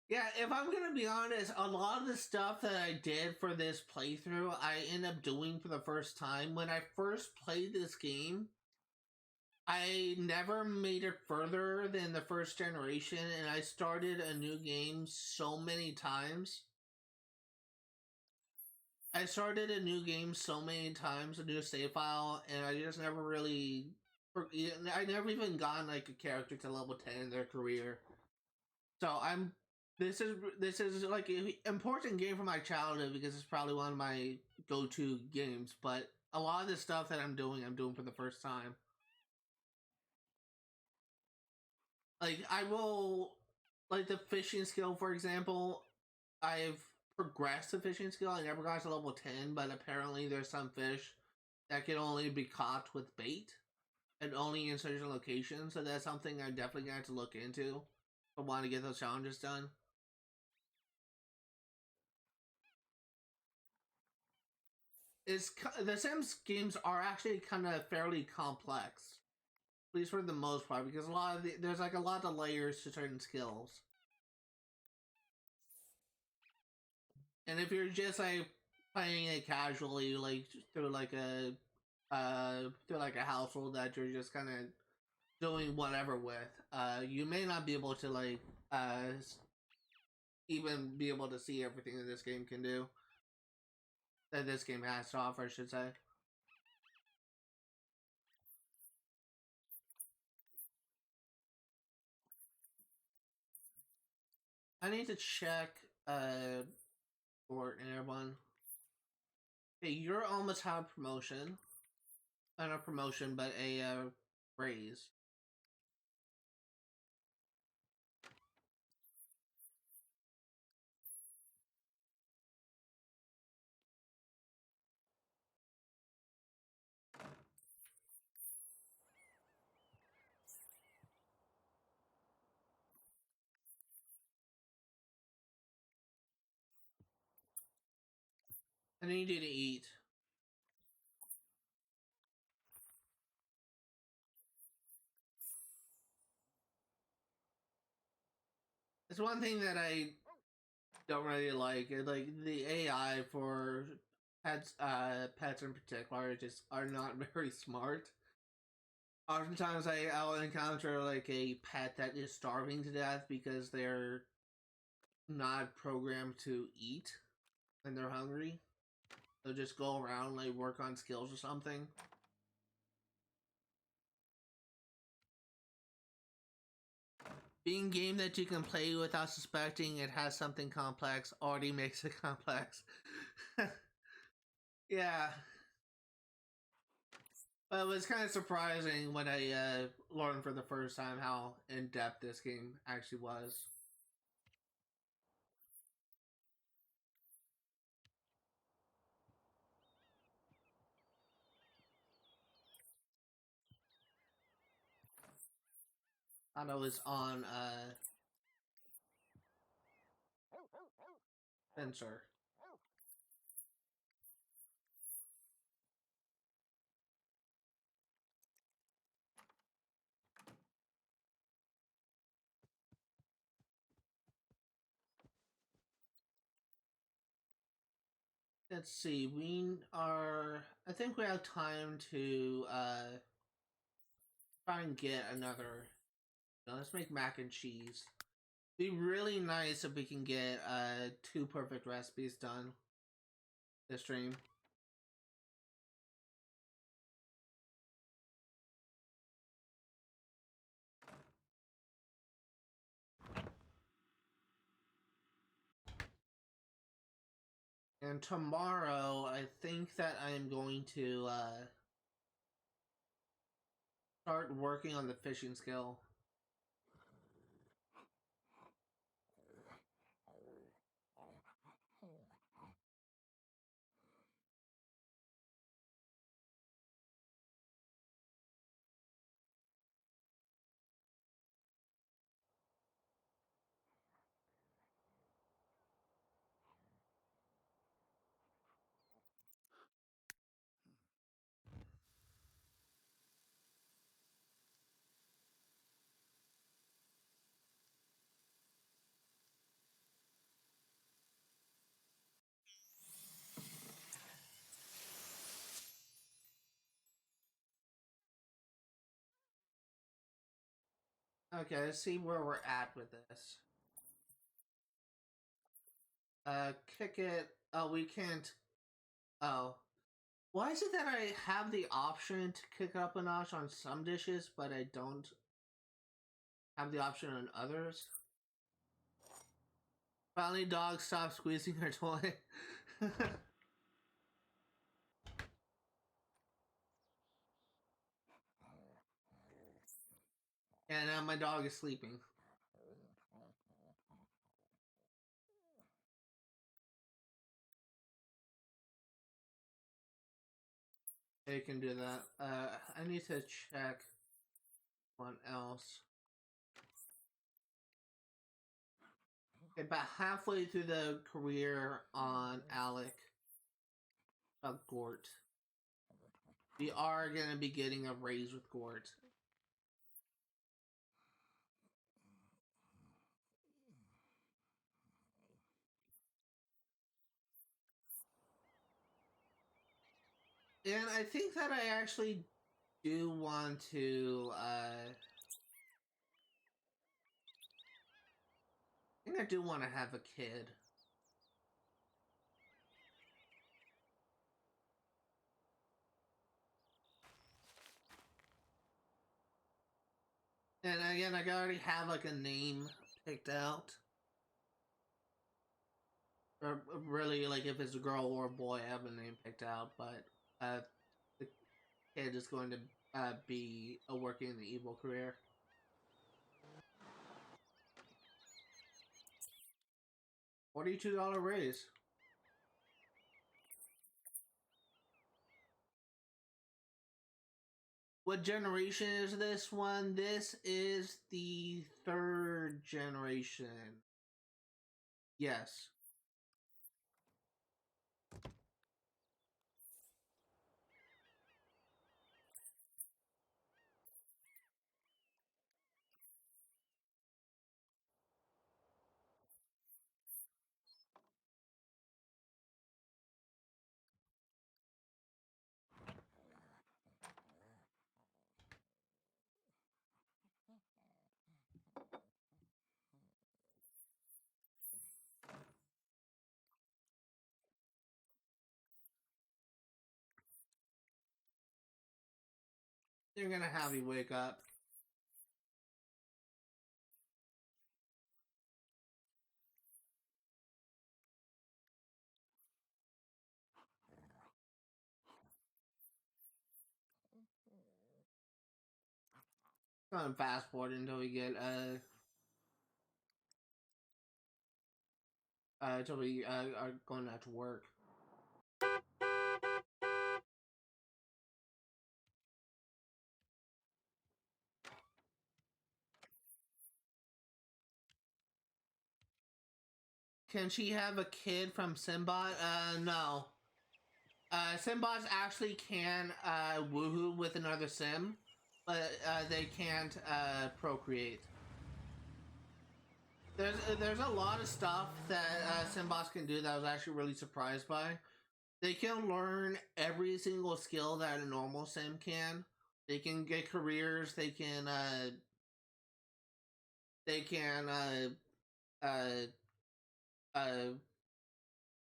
Yeah, if I'm gonna be honest, a lot of the stuff that I did for this playthrough, I end up doing for the first time. When I first played this game, I never made it further than the first generation, and I started a new game so many times. I started a new game so many times, a new save file, and I just never really. I never even gotten like a character to level 10 in their career. So I'm. This is like an important game for my childhood because it's probably one of my go-to games. But a lot of the stuff that I'm doing for the first time. Like I will, like the fishing skill, for example. I've progressed the fishing skill. I never got to level 10, but apparently there's some fish that can only be caught with bait and only in certain locations. So that's something I'm definitely going to have to look into if I want to get those challenges done. It's the Sims games are actually kind of fairly complex, at least for the most part, because there's like a lot of layers to certain skills. And if you're just like playing it casually, like through like a household that you're just kind of doing whatever with, you may not be able to like even be able to see everything that this game can do. That this game has to offer, I should say. I need to check for everyone. Okay, you're almost have promotion. Not a promotion, but a raise. I need you to eat. It's one thing that I don't really like. Like the AI for pets in particular, just are not very smart. Oftentimes, I'll encounter like a pet that is starving to death because they're not programmed to eat when they're hungry. They'll just go around like work on skills or something. Being game that you can play without suspecting it has something complex already makes it complex. Yeah. It was kind of surprising when I learned for the first time how in depth this game actually was. I know it's on Spencer. Let's see, I think we have time to try and get another. Let's make mac and cheese. Be really nice if we can get 2 perfect recipes done this stream. And tomorrow, I think that I am going to start working on the fishing skill. Okay, let's see where we're at with this. Kick it. Oh, we can't. Oh. Why is it that I have the option to kick up a notch on some dishes, but I don't have the option on others? Finally, dog stopped squeezing her toy. And now my dog is sleeping. You can do that. I need to check one else. About halfway through the career on Alec Gort. We are going to be getting a raise with Gort. And I think that I actually do want to, I think I do want to have a kid. And again, I already have like a name picked out. Or really, like if it's a girl or a boy, I have a name picked out. But the kid is going to be working in the evil career. $42 raise. What generation is this one? This is the 3rd generation. Yes. They're gonna have you wake up. kind of fast forward until we get until we are going out to work. Can she have a kid from Simbot? No. Simbots actually can woohoo with another sim, but they can't procreate. There's a lot of stuff that Simbots can do that I was actually really surprised by. They can learn every single skill that a normal sim can. They can get careers. They can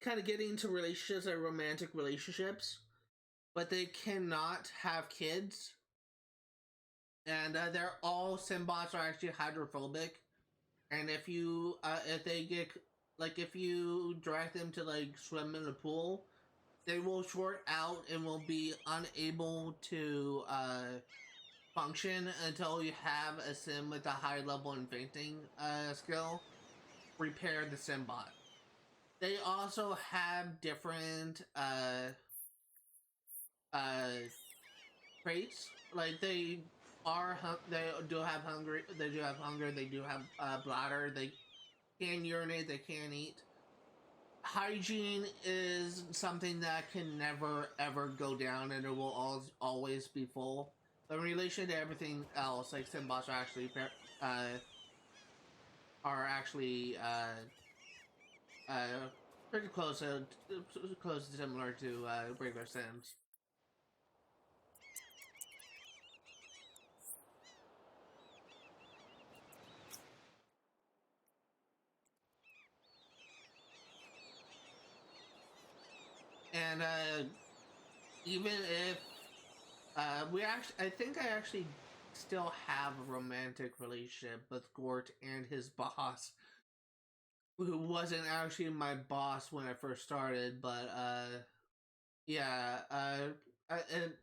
kind of get into relationships and romantic relationships, but they cannot have kids. And they're all Simbots are actually hydrophobic. And if you if they get like if you direct them to like swim in a pool, they will short out and will be unable to function until you have a sim with a high level in fainting skill repair the Simbot. They also have different traits. Like they do have hunger. They do have hunger. They do have bladder. They can urinate. They can eat. Hygiene is something that can never ever go down, and it will always be full. But in relation to everything else, like Simbots are actually pretty close to similar to regular Sims. And even if I think I actually still have a romantic relationship with Gort and his boss, who wasn't actually my boss when I first started, but yeah, and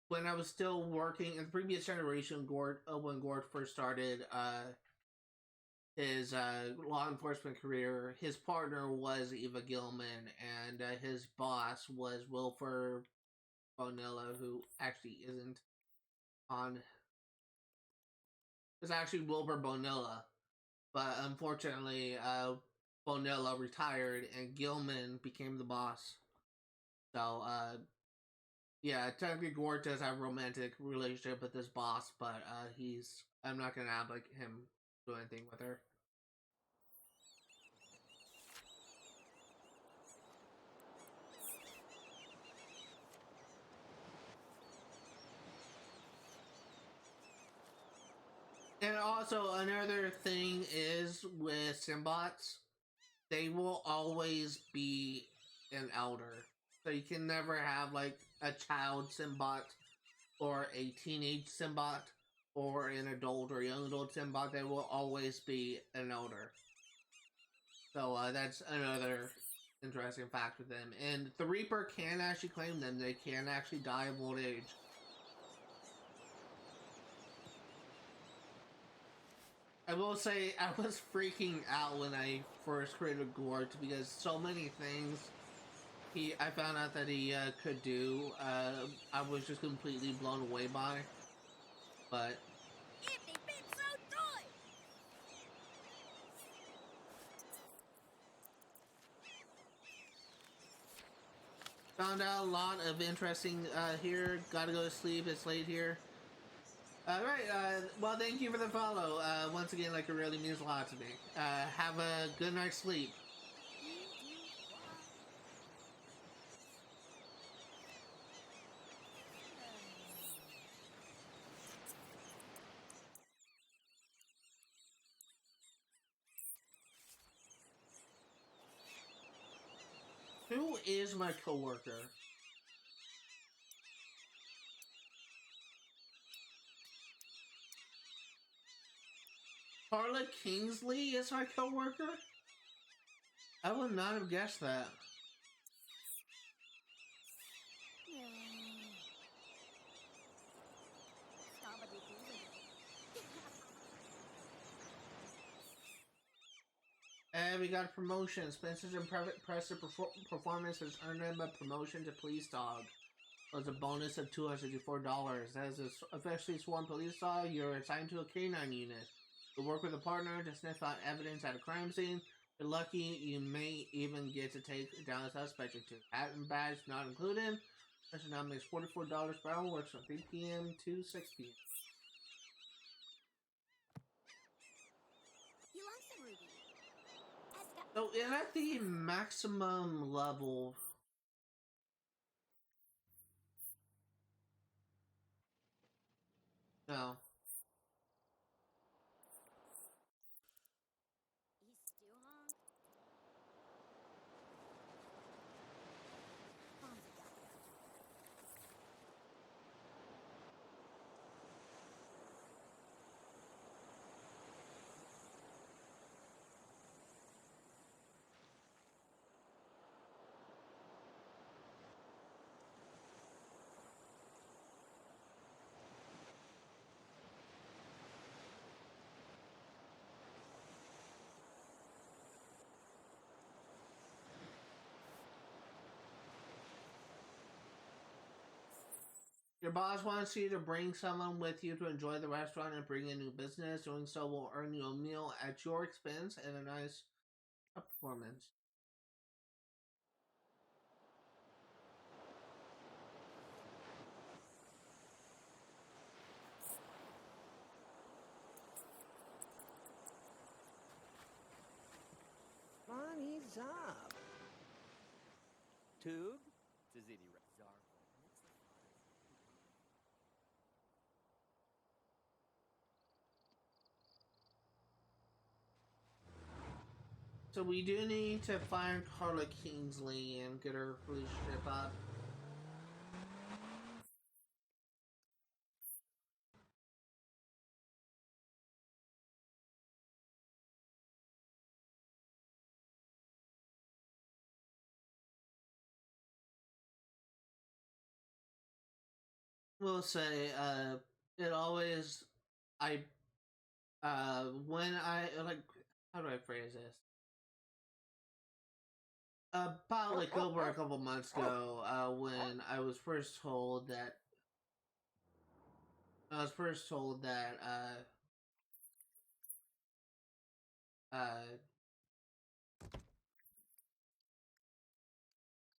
when I was still working in the previous generation, Gort, when Gort first started his law enforcement career, his partner was Eva Gilman, and his boss was Wilford Bonilla, who actually isn't on. It's actually Wilbur Bonilla, but unfortunately, Bonilla retired and Gilman became the boss. So, yeah, technically Gort does have a romantic relationship with his boss, but I'm not gonna have like him do anything with her. And also another thing is with Simbots, they will always be an elder. So you can never have like a child Simbot or a teenage Simbot or an adult or young adult Simbot. They will always be an elder. So that's another interesting fact with them. And the Reaper can actually claim them. They can actually die of old age. I will say, I was freaking out when I first created Gort because so many things I found out that he could do, I was just completely blown away by. But found out a lot of interesting here. Gotta go to sleep. It's late here. Alright, well, thank you for the follow. Once again, like, it really means a lot to me. Have a good night's sleep. Who is my coworker? Carla Kingsley is my coworker? I would not have guessed that. yeah, we got a promotion. Spencer's impressive performance has earned him a promotion to police dog. With a bonus of $264. As an officially sworn police dog, you're assigned to a canine unit. You'll work with a partner to sniff out evidence at a crime scene. If you're lucky, you may even get to take down a suspect or two. Hat and badge not included. Spencer now makes $44 per hour, works from 3 p.m. to 6 p.m. You want some Ruby? So, is at the maximum level? No. He's still hung. Fonzie got it. Your boss wants you to bring someone with you to enjoy the restaurant and bring in new business. Doing so will earn you a meal at your expense and a nice performance. Bonnie's up. Tug? Tizidi Zarko. So we do need to find Carla Kingsley and get her relationship up. We'll say, it always, I, when I, like, how do I phrase this? About like over a couple months ago, when I was first told that uh,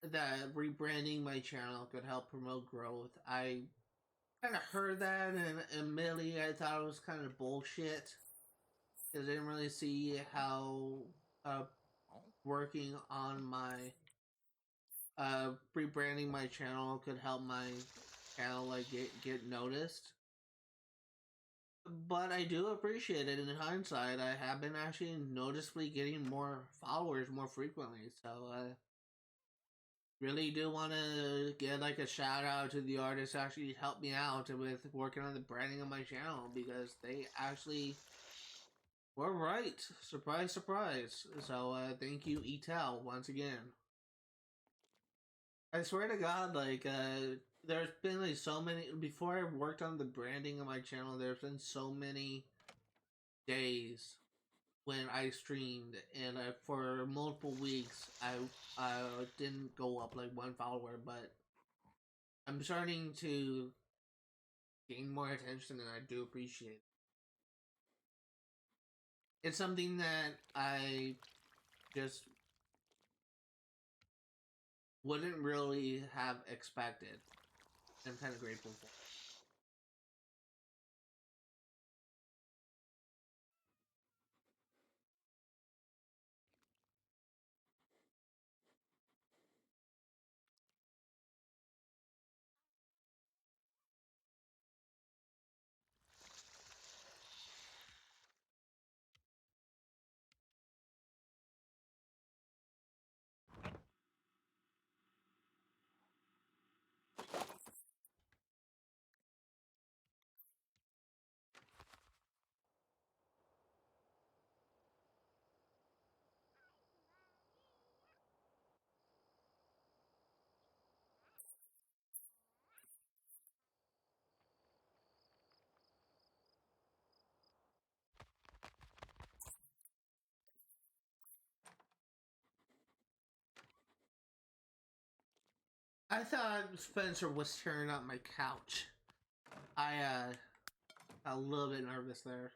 that rebranding my channel could help promote growth. I kind of heard that, and admittedly, I thought it was kind of bullshit because I didn't really see how working on my rebranding my channel could help my channel like get noticed. But I do appreciate it. In hindsight, I have been actually noticeably getting more followers more frequently. So really do want to get like a shout out to the artists who actually helped me out with working on the branding of my channel, because they actually were right. Surprise, surprise. So thank you, Etel, once again. I swear to God, like there's been like so many, before I worked on the branding of my channel, there's been so many days when I streamed, and for multiple weeks I didn't go up like one follower, but I'm starting to gain more attention, and I do appreciate it. It's something that I just wouldn't really have expected. I'm kind of grateful for. I thought Spencer was tearing up my couch. I a little bit nervous there.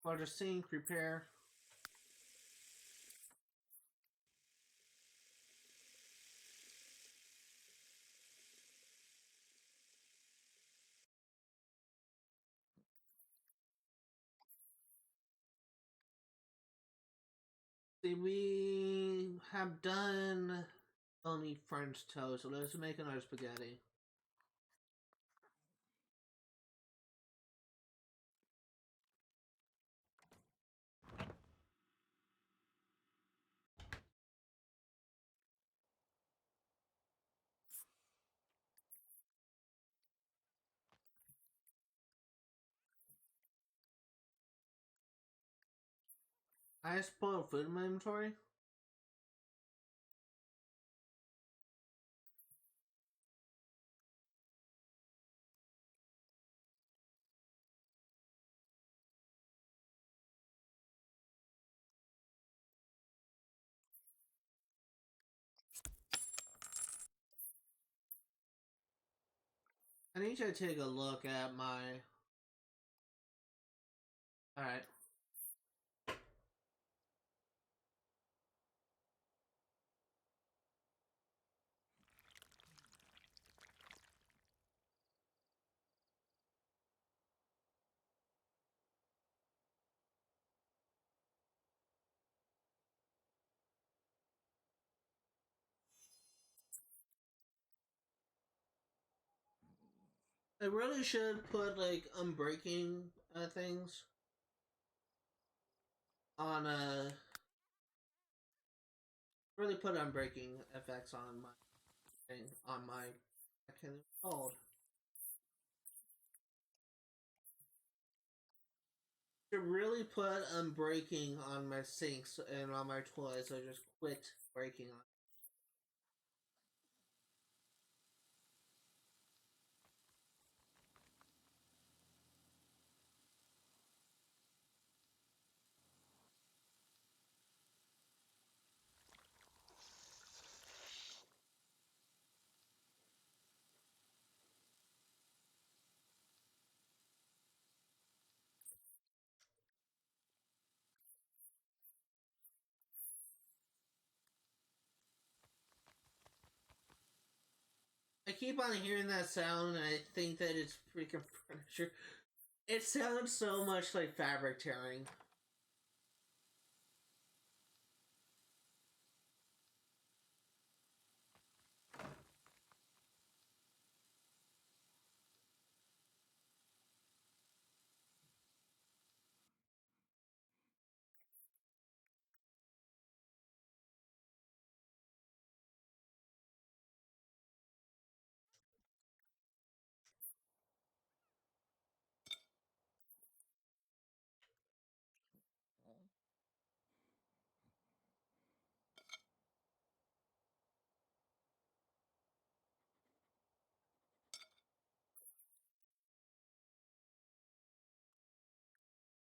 Water sink, repair. See, we have done only French toast, so let's make another spaghetti. I have spoiled food in my inventory. I need to take a look at my. Alright. I really should put like unbreaking things on really put unbreaking effects on my thing on my I can't called. To really put unbreaking on my sinks and on my toys, so just quit breaking on. I keep on hearing that sound, and I think that it's freaking furniture. It sounds so much like fabric tearing.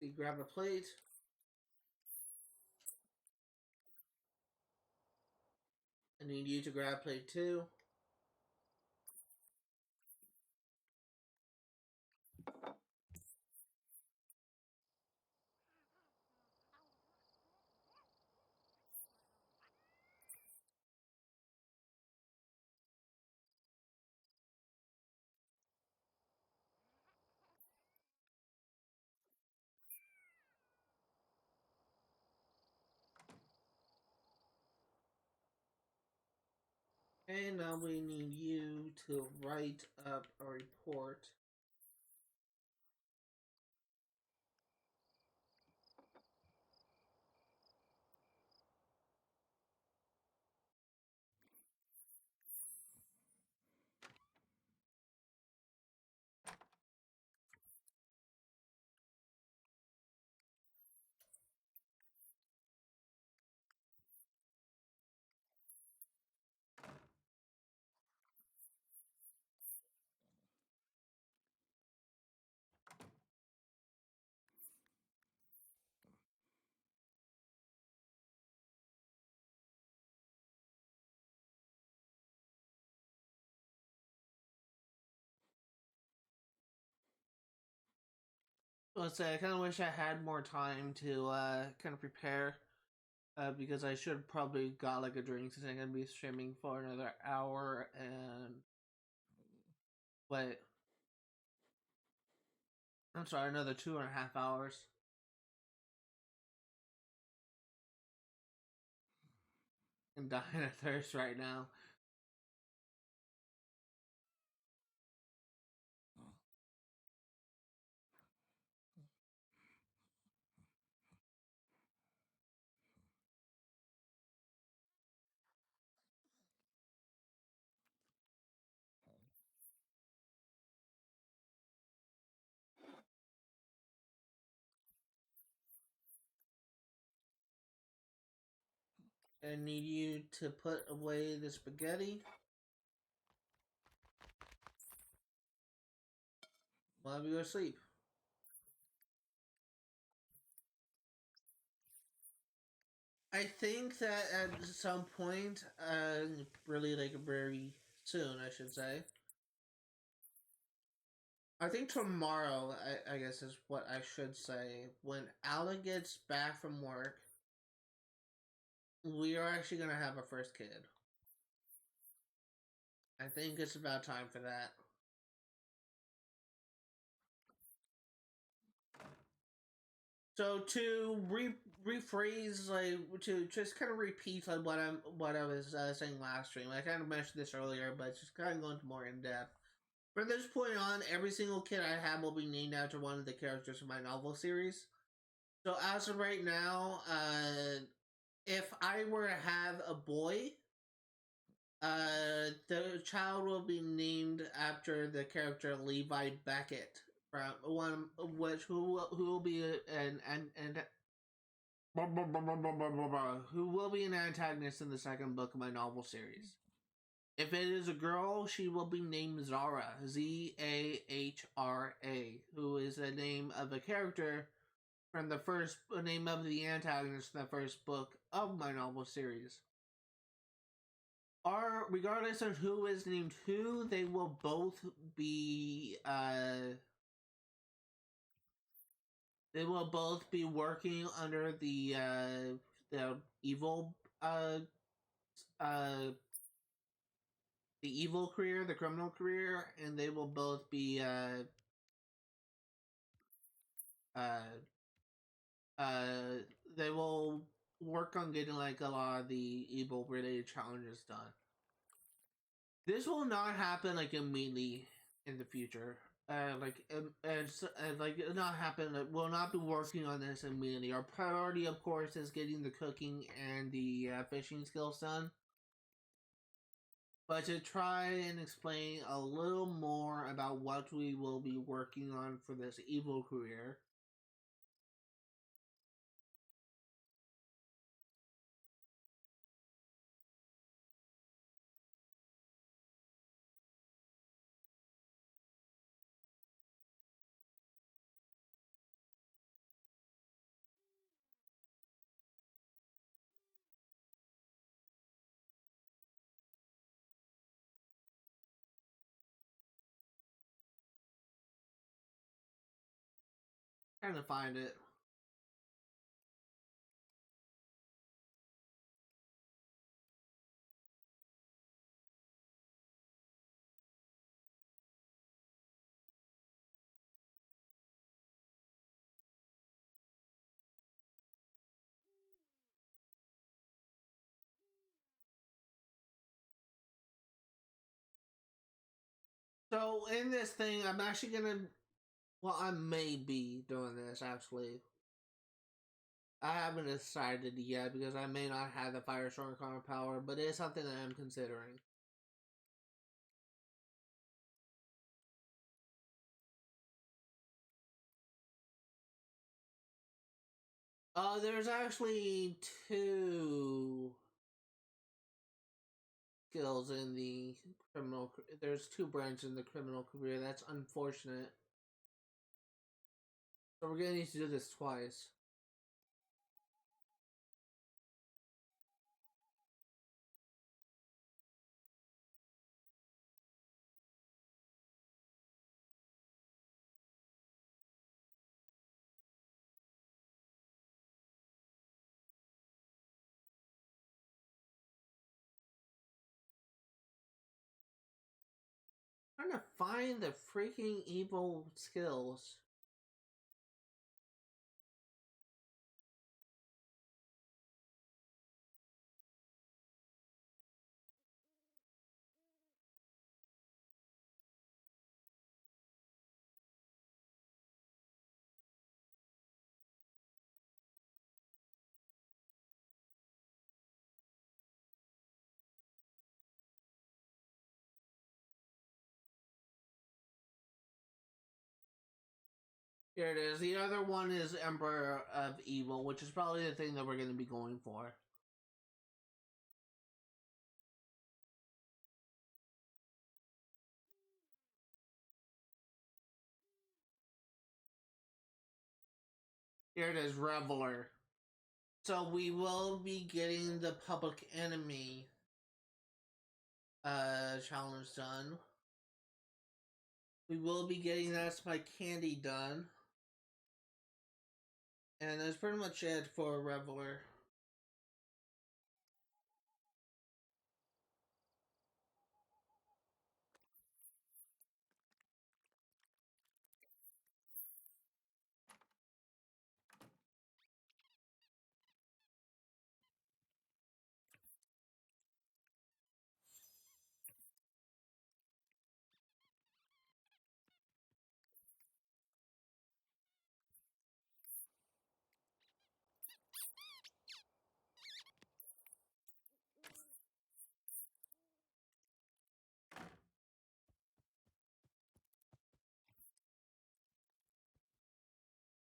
You grab a plate. I need you to grab plate 2. And now we need you to write up a report. let's say I kind of wish I had more time to kind of prepare. Because I should probably got like a drink since I'm gonna be streaming for another hour and wait, I'm sorry, another 2.5 hours. I'm dying of thirst right now. I need you to put away the spaghetti while we go to sleep. I think that at some point, really like very soon, I should say. I think tomorrow, I guess is what I should say. When Alec gets back from work, we are actually gonna have a first kid. I think it's about time for that. So to rephrase, like to just kind of repeat like what I was saying last stream. I kind of mentioned this earlier, but just kind of going into more in depth. From this point on, every single kid I have will be named after one of the characters from my novel series. So as of right now, if I were to have a boy, the child will be named after the character Levi Beckett from one, which who will be an who will be an antagonist in the second book of my novel series. If it is a girl, she will be named Zahra, Zahra, who is the name of a character from the first name of the antagonist in the first book of my novel series. Or regardless of who is named who, they will both be they will both be working under the evil uh the evil career, the criminal career, and they will both be uh uh they will work on getting like a lot of the evil related challenges done. This will not happen like immediately in the future. Like it not happen. We'll not be working on this immediately. Our priority, of course, is getting the cooking and the fishing skills done. But to try and explain a little more about what we will be working on for this evil career. Trying to find it. So in this thing, I'm actually gonna. Well, I may be doing this actually. I haven't decided yet because I may not have the Firestorm Karma power, but it is something that I'm considering. There's actually two skills in the criminal. There's two branches in the criminal career. That's unfortunate. So we're gonna need to do this twice. to find the freaking evil skills. Here it is. The other one is Emperor of Evil, which is probably the thing that we're going to be going for. Here it is, Reveler. So we will be getting the Public Enemy challenge done. We will be getting That's My Candy done. And that's pretty much it for Reveler.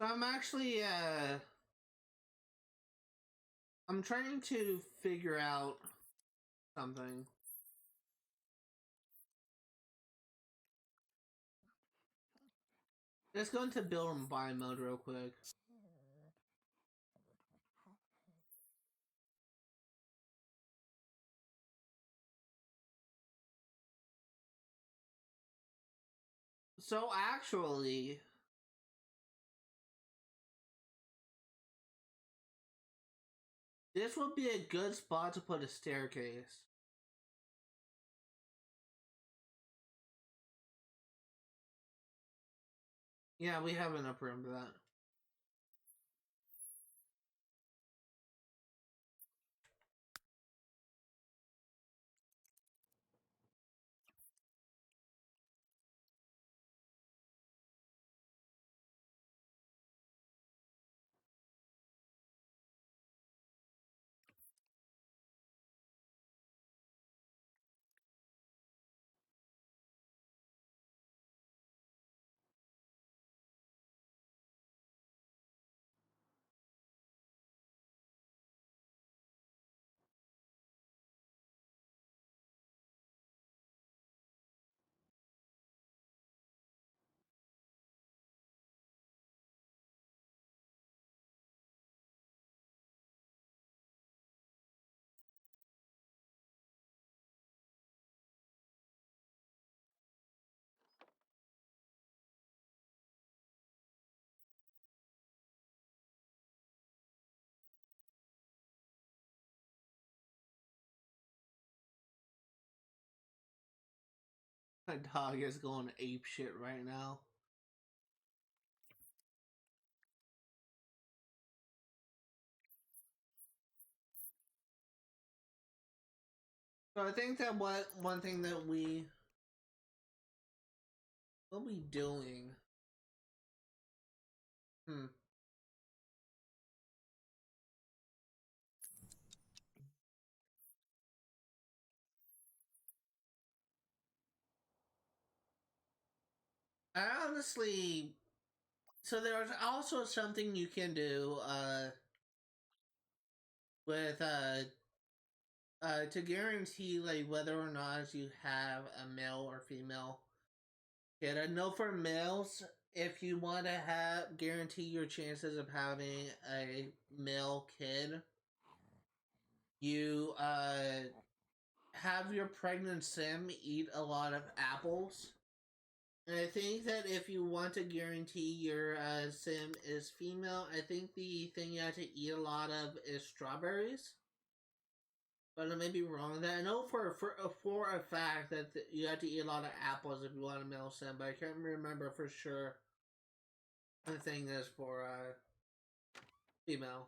So I'm actually, I'm trying to figure out something. Let's go into build and buy mode real quick. So actually, this would be a good spot to put a staircase. Yeah, we have enough room for that. My dog is going ape shit right now. So I think that one thing that we will be doing. I honestly, so there's also something you can do with to guarantee like whether or not you have a male or female kid. I know for males, if you want to have guarantee your chances of having a male kid, you have your pregnant sim eat a lot of apples. And I think that if you want to guarantee your sim is female, I think the thing you have to eat a lot of is strawberries. but I may be wrong. That I know for a fact that you have to eat a lot of apples if you want a male sim, but I can't remember for sure. The thing is for female,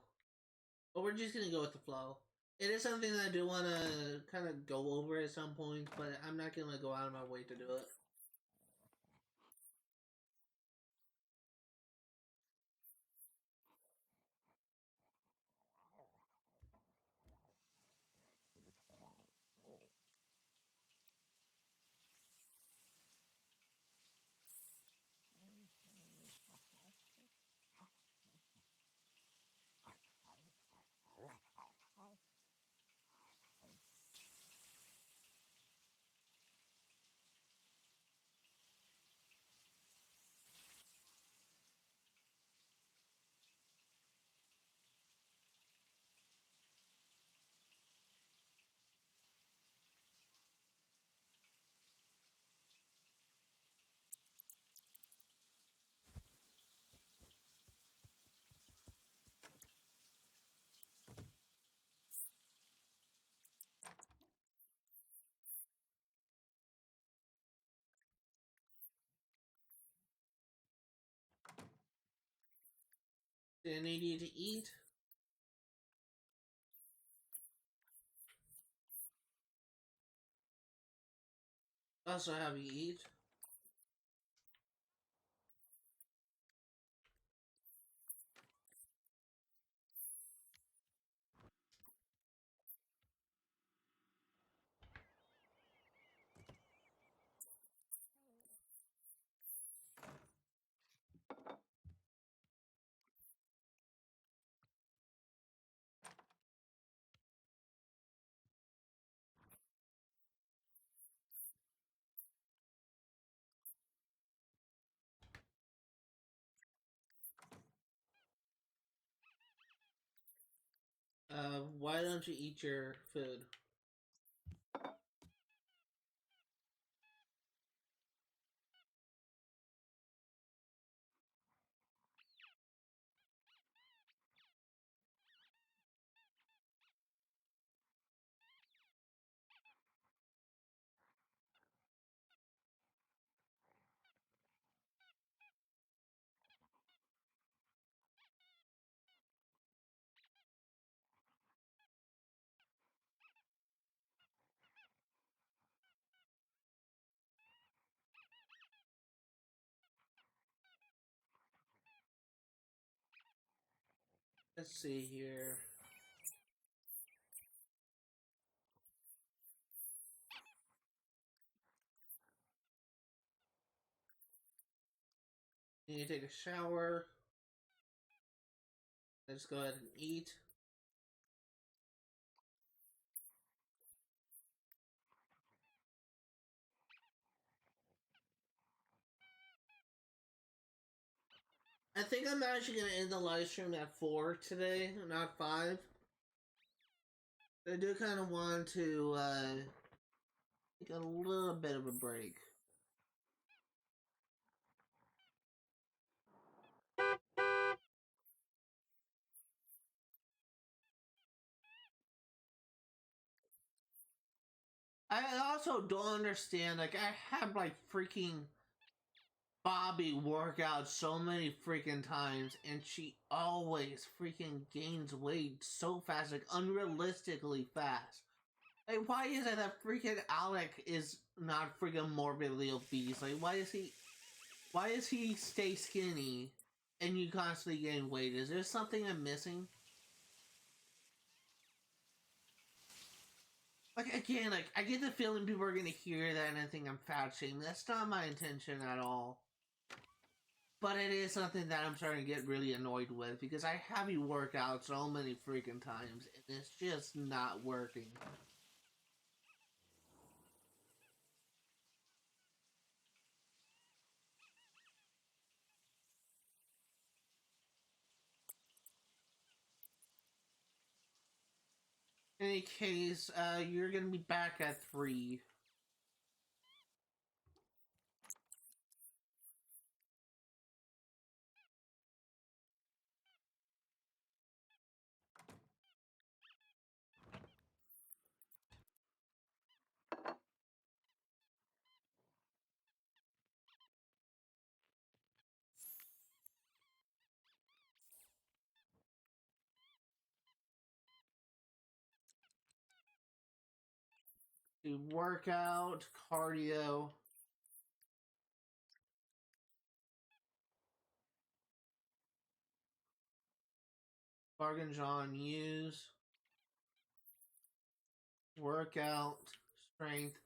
but we're just gonna go with the flow. It is something that I do want to kind of go over at some point, but I'm not gonna go out of my way to do it. Do I need you to eat? Also, have you eat? Why don't you eat your food? Let's see here. You need to take a shower. Let's go ahead and eat. I think I'm actually gonna end the live stream at 4 today, not 5. I do kind of want to take a little bit of a break. I also don't understand, like, I have, like, freaking Bobby work out so many freaking times, and she always freaking gains weight so fast, like, unrealistically fast. Like, why is it that freaking Alec is not freaking morbidly obese? Like, why does he stay skinny and you constantly gain weight? Is there something I'm missing? Like, again, like, I get the feeling people are gonna hear that and I think I'm fat shaming. That's not my intention at all. But it is something that I'm starting to get really annoyed with because I have you work out so many freaking times and it's just not working. In any case, you're gonna be back at 3. Do workout, cardio. Bargain John use. Workout, strength.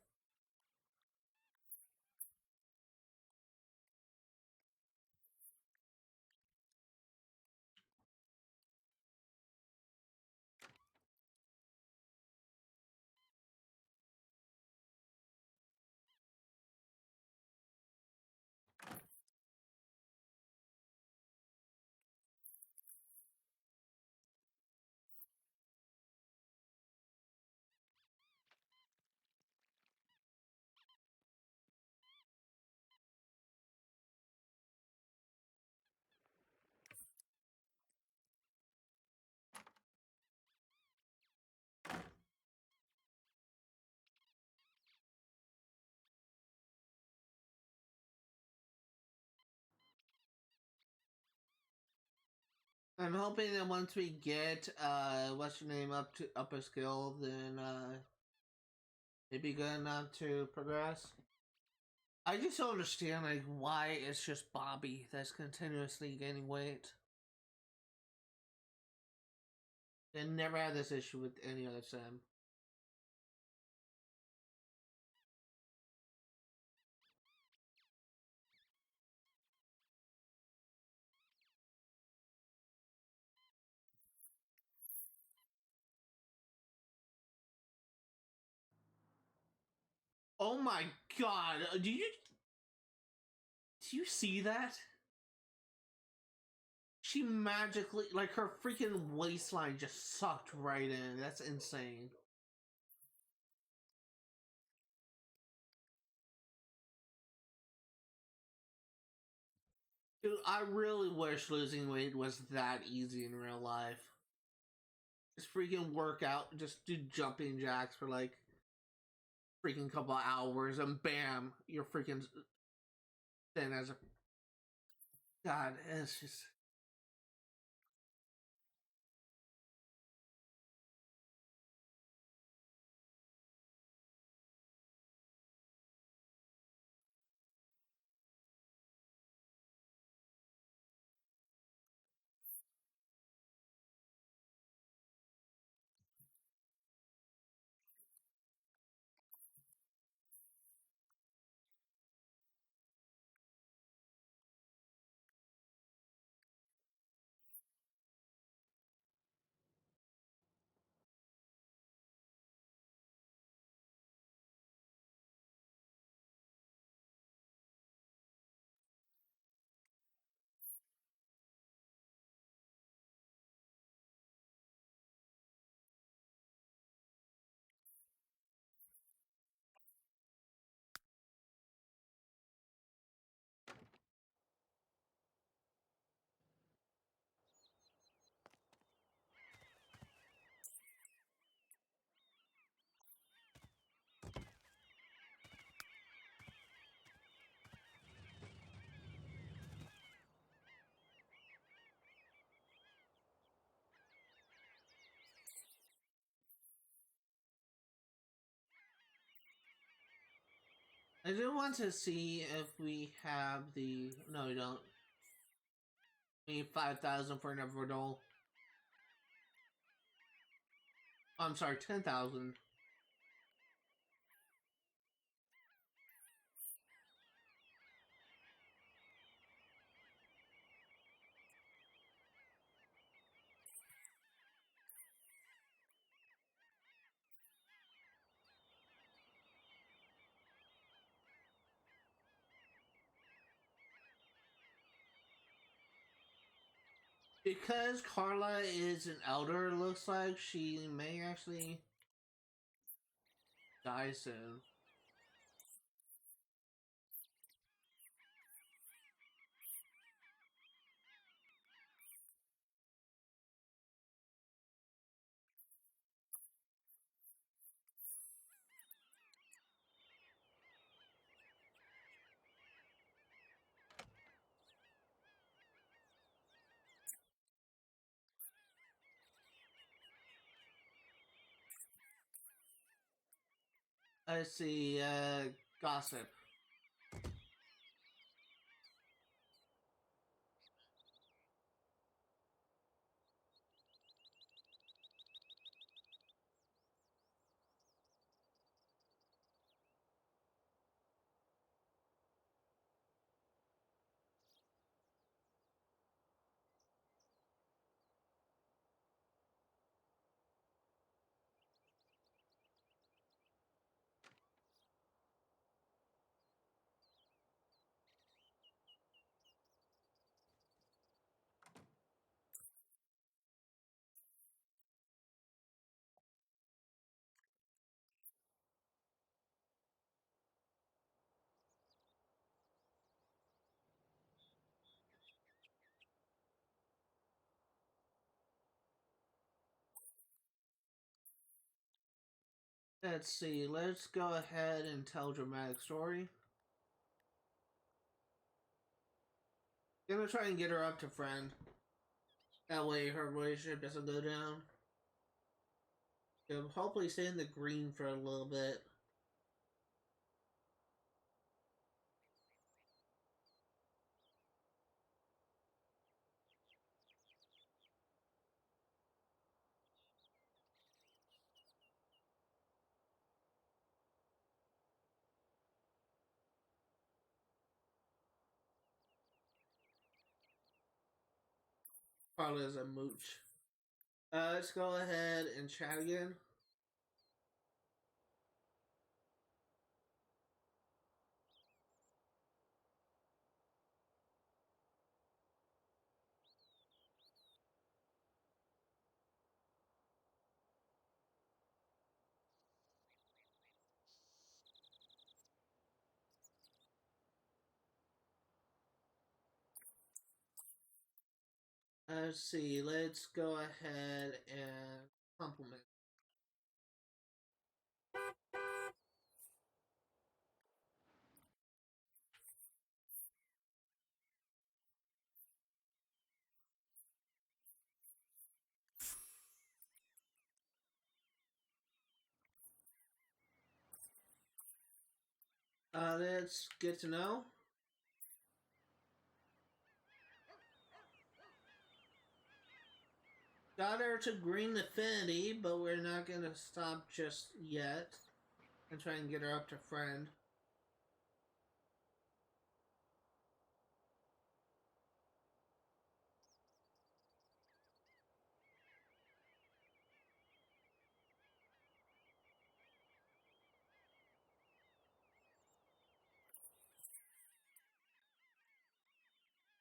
I'm hoping that once we get what's your name up to upper skill, then it'd be good enough to progress. I just don't understand like why it's just Bobby that's continuously gaining weight. They never had this issue with any other sim. Oh my god! Do you see that? She magically, like, her freaking waistline just sucked right in. That's insane. Dude, I really wish losing weight was that easy in real life. Just freaking work out, just do jumping jacks for like freaking couple hours, and bam, you're freaking thin as a. God, it's just. I do want to see if we have the. No, we don't. We need 5,000 for an Everdole. I'm sorry, 10,000. Because Carla is an elder, looks like she may actually die soon. I see, gossip. Let's see, let's go ahead and tell dramatic story. Gonna try and get her up to friend. That way her relationship doesn't go down. She'll hopefully stay in the green for a little bit. Probably as a mooch. Let's go ahead and chat again. Let's see, let's go ahead and compliment. Let's get to know. Got her to green affinity, but we're not gonna stop just yet. And try and get her up to friend.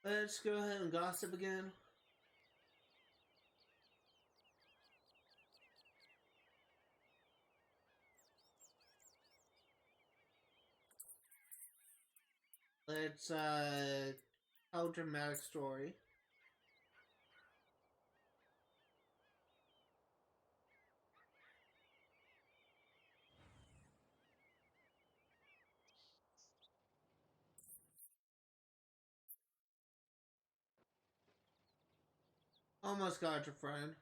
Let's go ahead and gossip again. Let's tell dramatic story. Almost got your friend.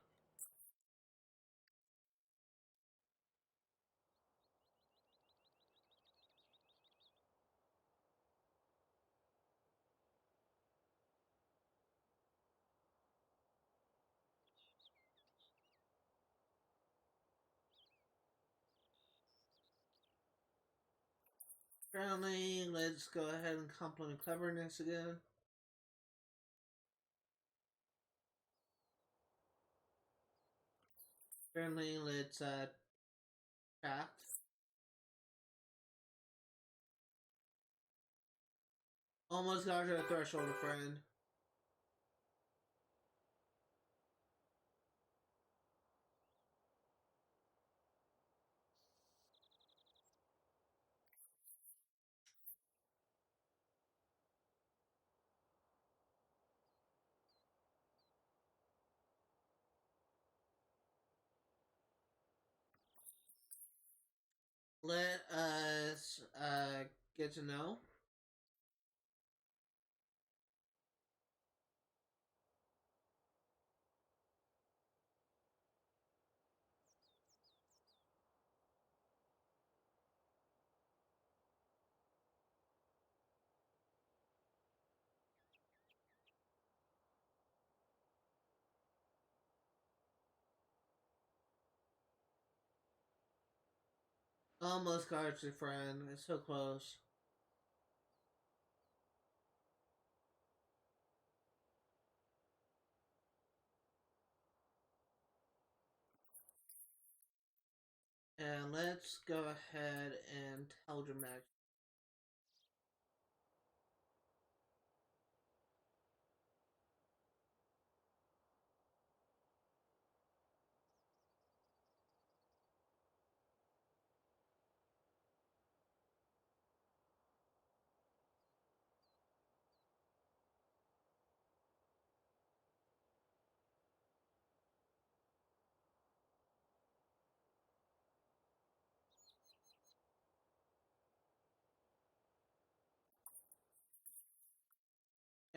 Currently, let's go ahead and compliment cleverness again. Currently, let's chat. Almost got your threshold, friend. Let us get to know. Almost got your friend. It's so close. And let's go ahead and tell your match.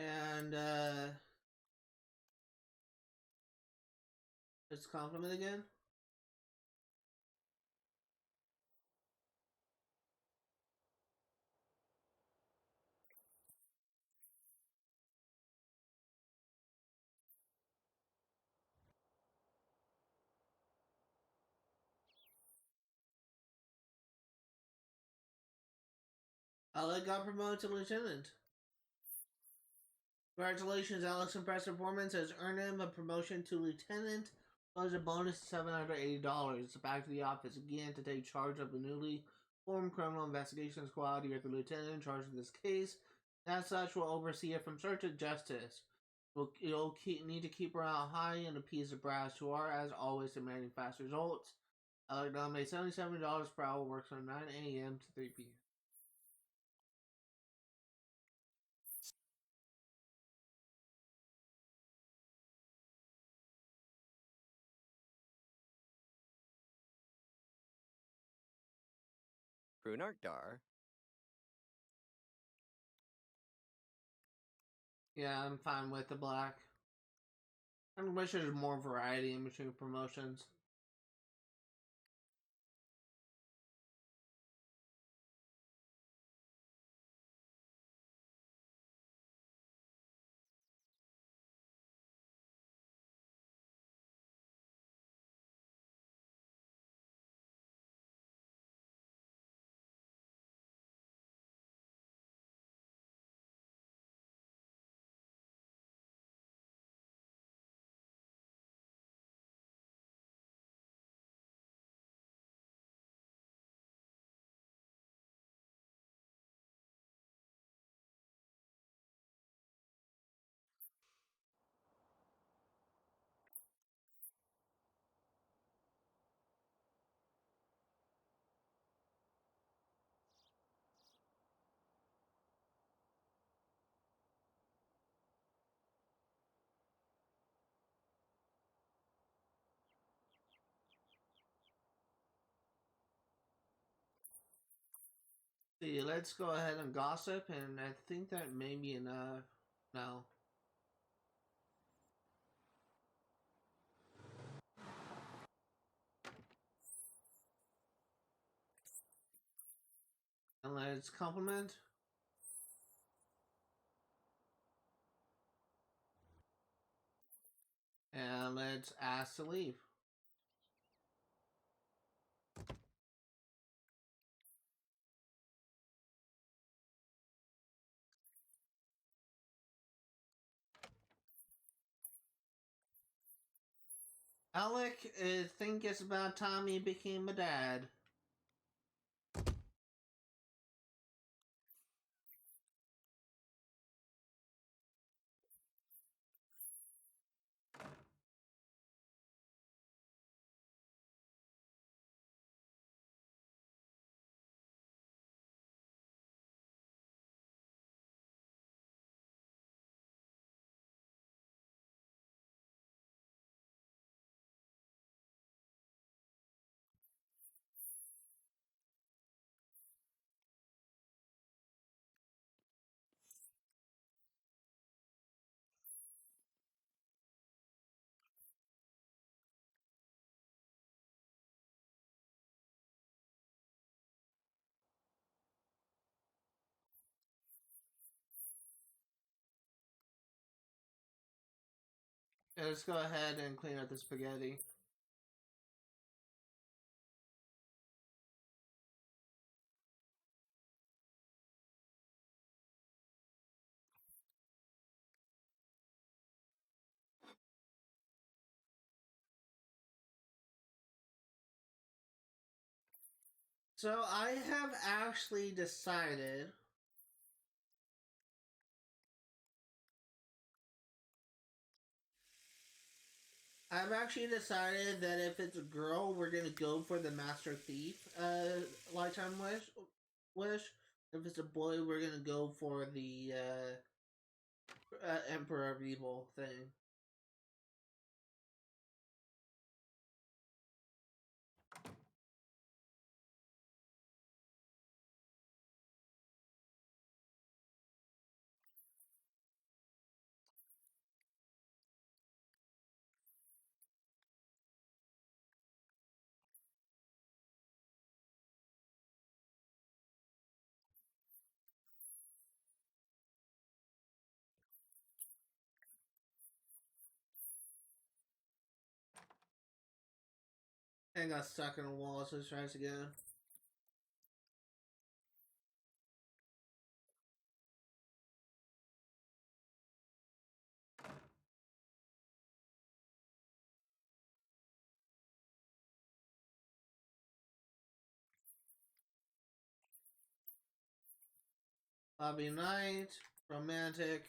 And it's compliment again. Alec got promoted to lieutenant. Congratulations, Alex. Impressive performance has earned him a promotion to lieutenant, plus a bonus of $780. Back to the office again to take charge of the newly formed criminal investigation squad. You're the lieutenant in charge of this case. As such, will oversee it from start to justice. You'll need to keep morale high and appease the brass, who are, as always, demanding fast results. Alec nominates $77 per hour, works from 9 a.m. to 3 p.m. Brunart Dar. Yeah, I'm fine with the black. I wish there's more variety in between promotions. See, let's go ahead and gossip, and I think that may be enough. No. And let's compliment. And let's ask to leave. Alec, I think it's about time he became a dad. Let's go ahead and clean up the spaghetti. So I have actually decided. I've actually decided that if it's a girl, we're gonna go for the Master Thief lifetime wish. If it's a boy, we're gonna go for the Emperor of Evil thing. And got stuck in a wall, so let's try this again. Bobby Knight, romantic,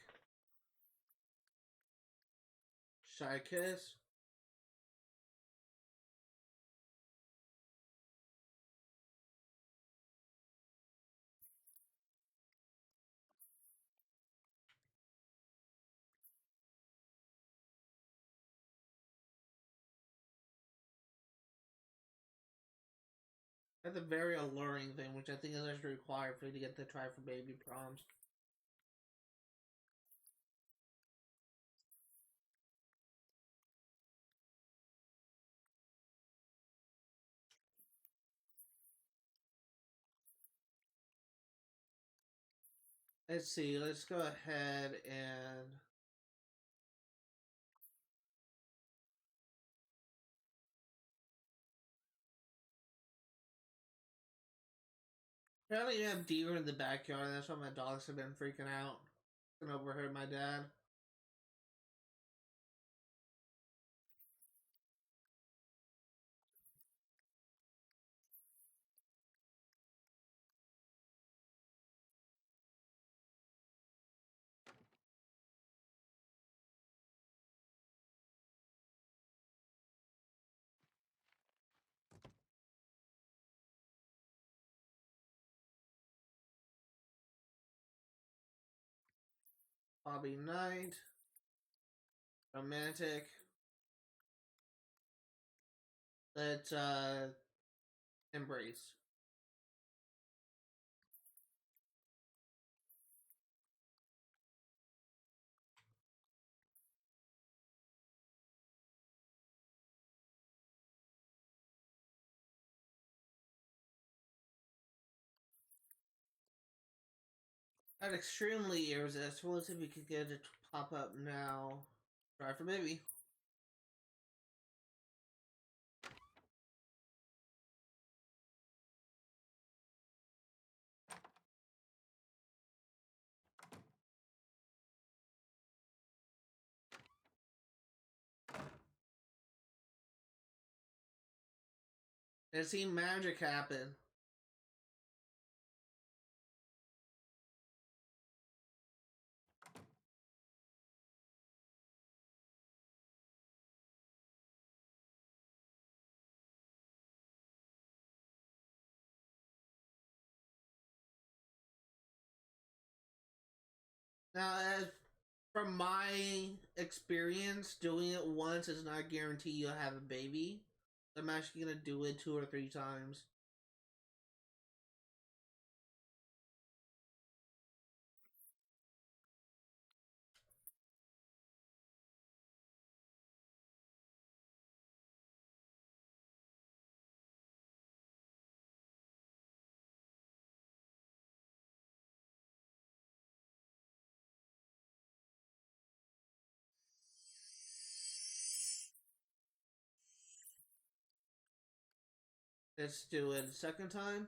shy kiss. That's a very alluring thing, which I think is actually required for you to get the try for baby proms. Let's see, let's go ahead and apparently you have deer in the backyard, and that's why my dogs have been freaking out. And overheard my dad. Bobby Knight, romantic. Let's embrace. That's extremely irresistible. Let's see if we can get it to pop up now. Try for baby. And see magic happen. Now, as from my experience, doing it once is not guarantee you'll have a baby. I'm actually gonna do it 2 or 3 times. Let's do it a second time.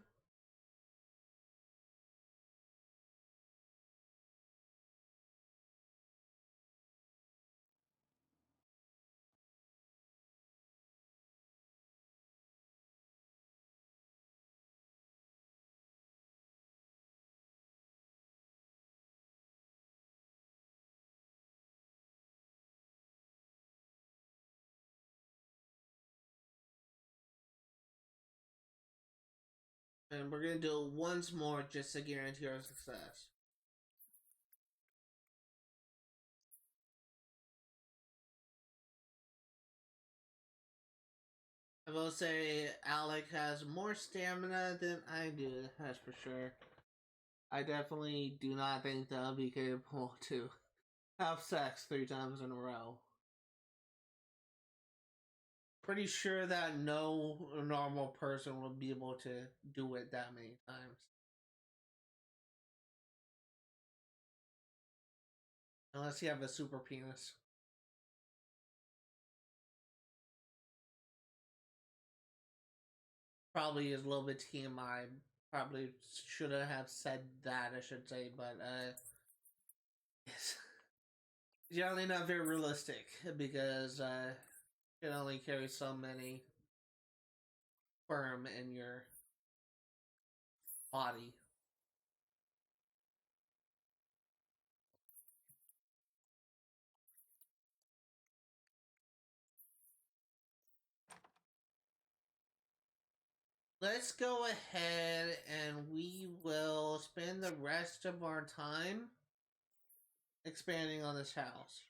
And we're gonna do it once more just to guarantee our success. I will say Alec has more stamina than I do, that's for sure. I definitely do not think that I'll be capable to have sex 3 times in a row. Pretty sure that no normal person would be able to do it that many times. Unless you have a super penis. Probably is a little bit TMI. Probably shouldn't have said that, I should say, but it's generally not very realistic because you can only carry so many sperm in your body. Let's go ahead and we will spend the rest of our time expanding on this house.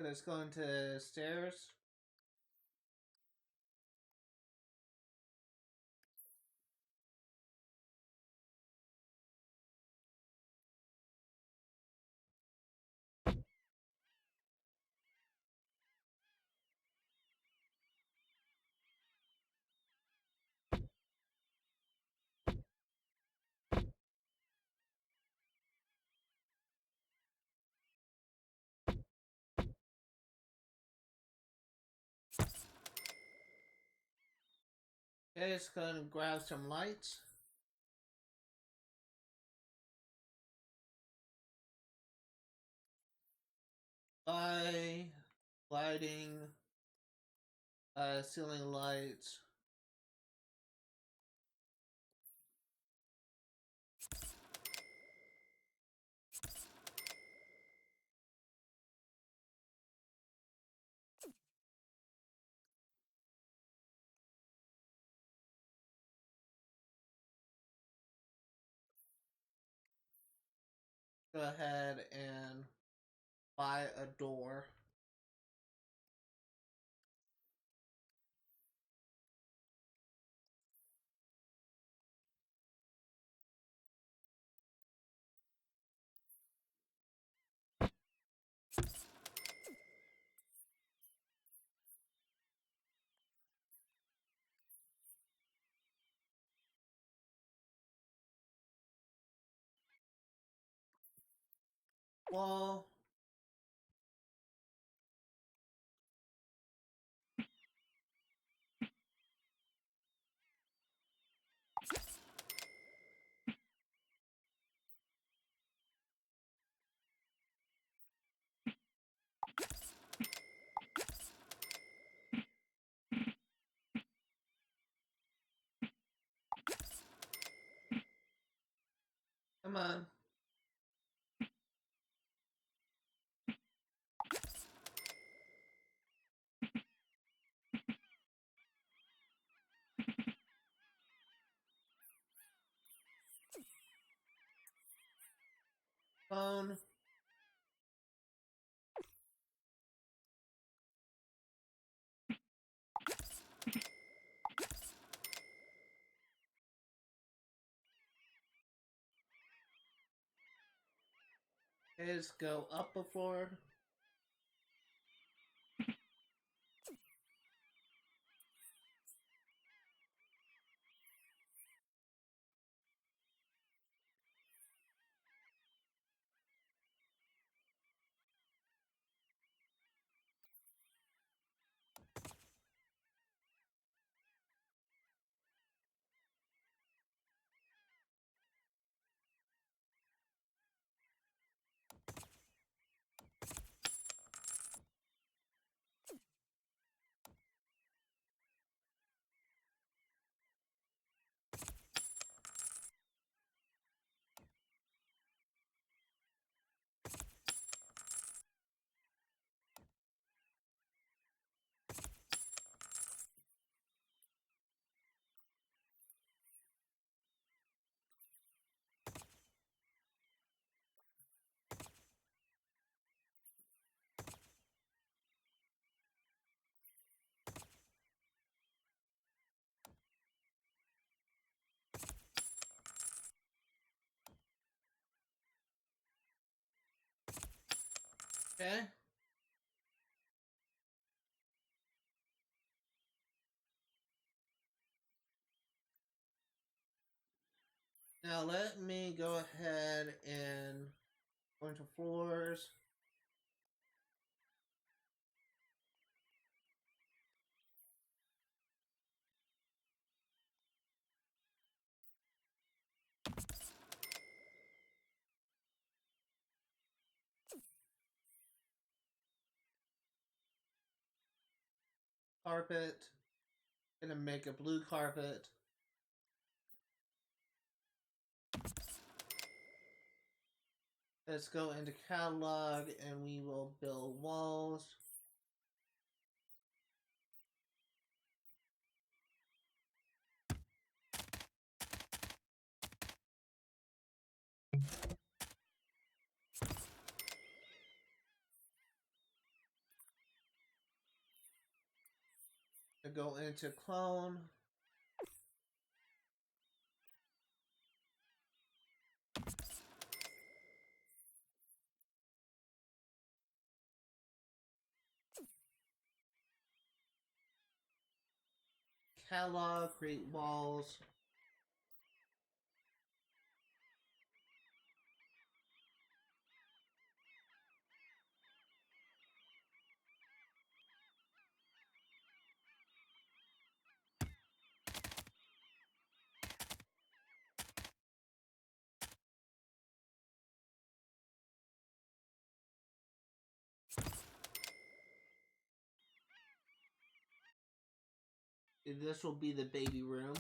Let's go into stairs. Okay, let's go and grab some lights. Lighting, ceiling lights. Go ahead and buy a door. Well, come on. Phone. Let's go up before. Okay. Now let me go ahead and go into floors. Carpet. Gonna make a blue carpet. Let's go into catalog and we will build walls. To go into clone. Catalog, create walls. This will be the baby room.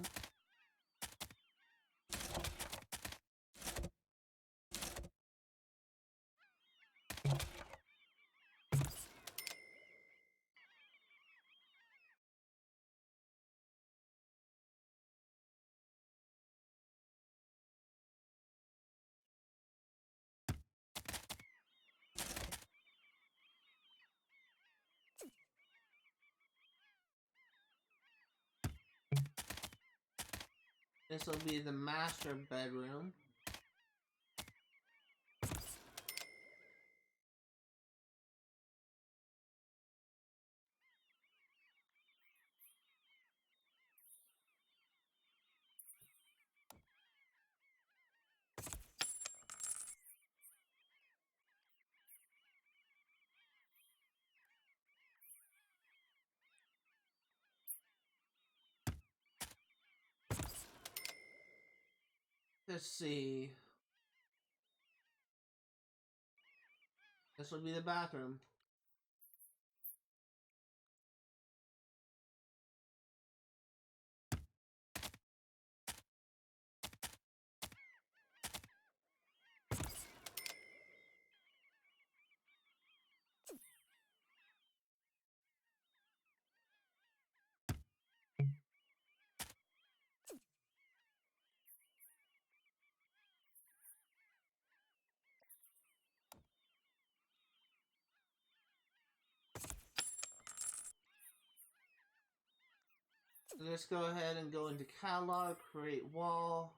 This will be the master bedroom. Let's see. This will be the bathroom. Let's go ahead and go into catalog, create wall.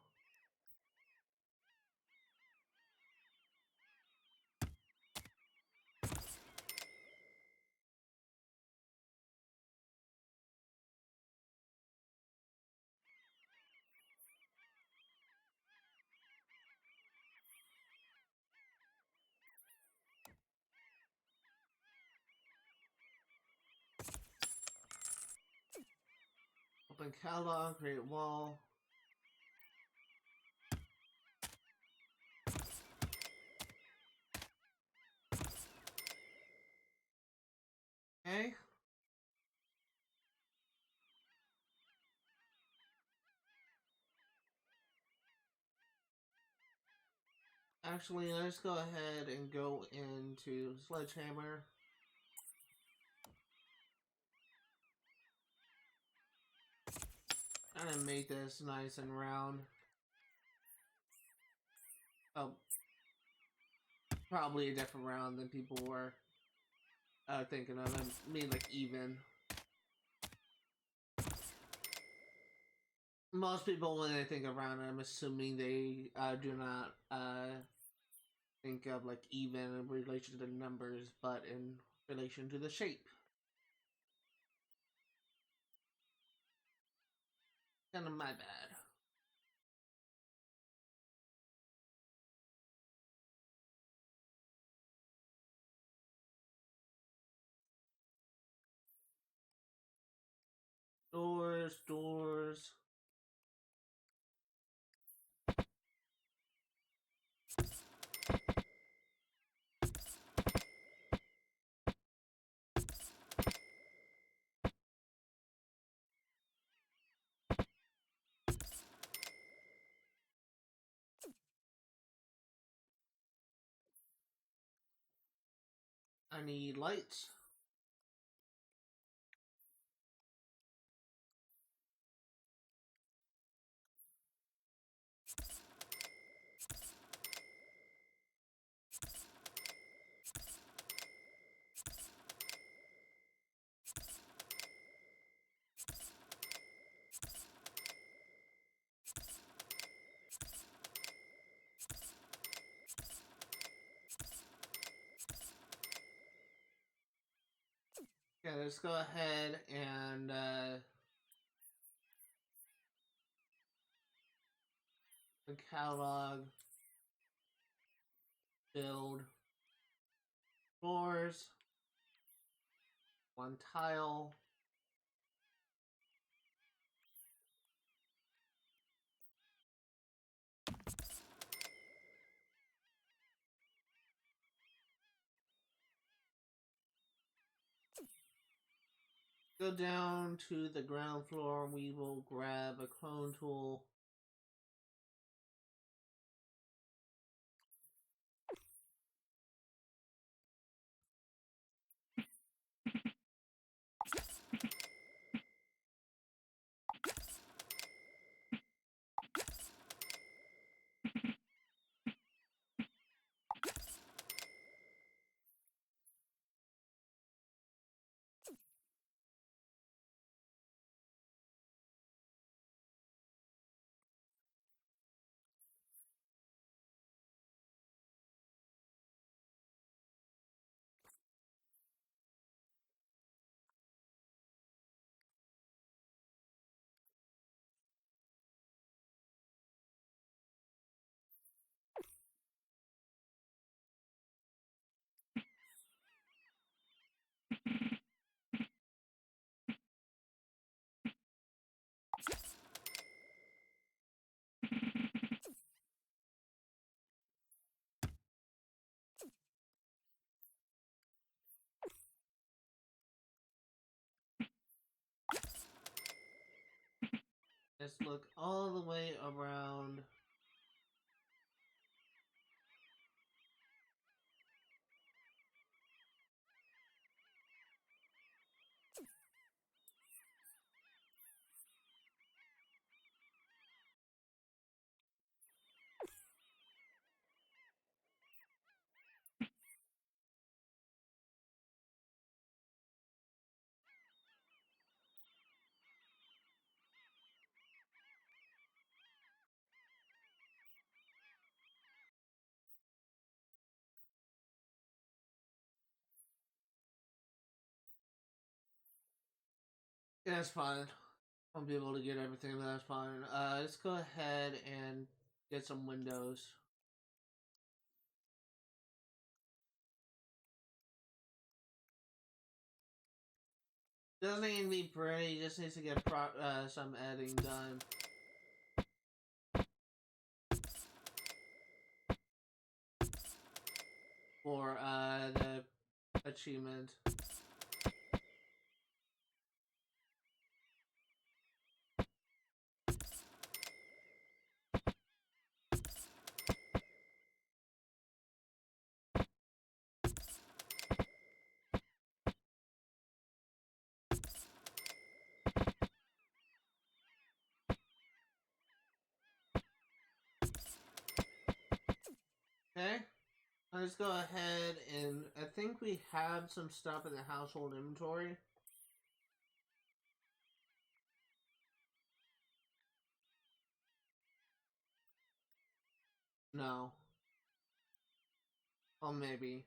Open catalog, create wall. Okay. Actually, let's go ahead and go into Sledgehammer. And make this nice and round. Oh, probably a different round than people were thinking of. I mean, like even. Most people, when they think of round, I'm assuming they do not think of like even in relation to the numbers, but in relation to the shape. Kind of my bad. Doors, doors. I need lights. Okay, let's go ahead and the catalog, build doors, one tile. Go down to the ground floor. We will grab a clone tool. Let's look all the way around. Yeah, that's fine. Won't be able to get everything, but that's fine. Let's go ahead and get some windows. Doesn't need to be pretty, just needs to get some editing done. For the achievement. Okay, let's go ahead and I think we have some stuff in the household inventory. No. Well, maybe.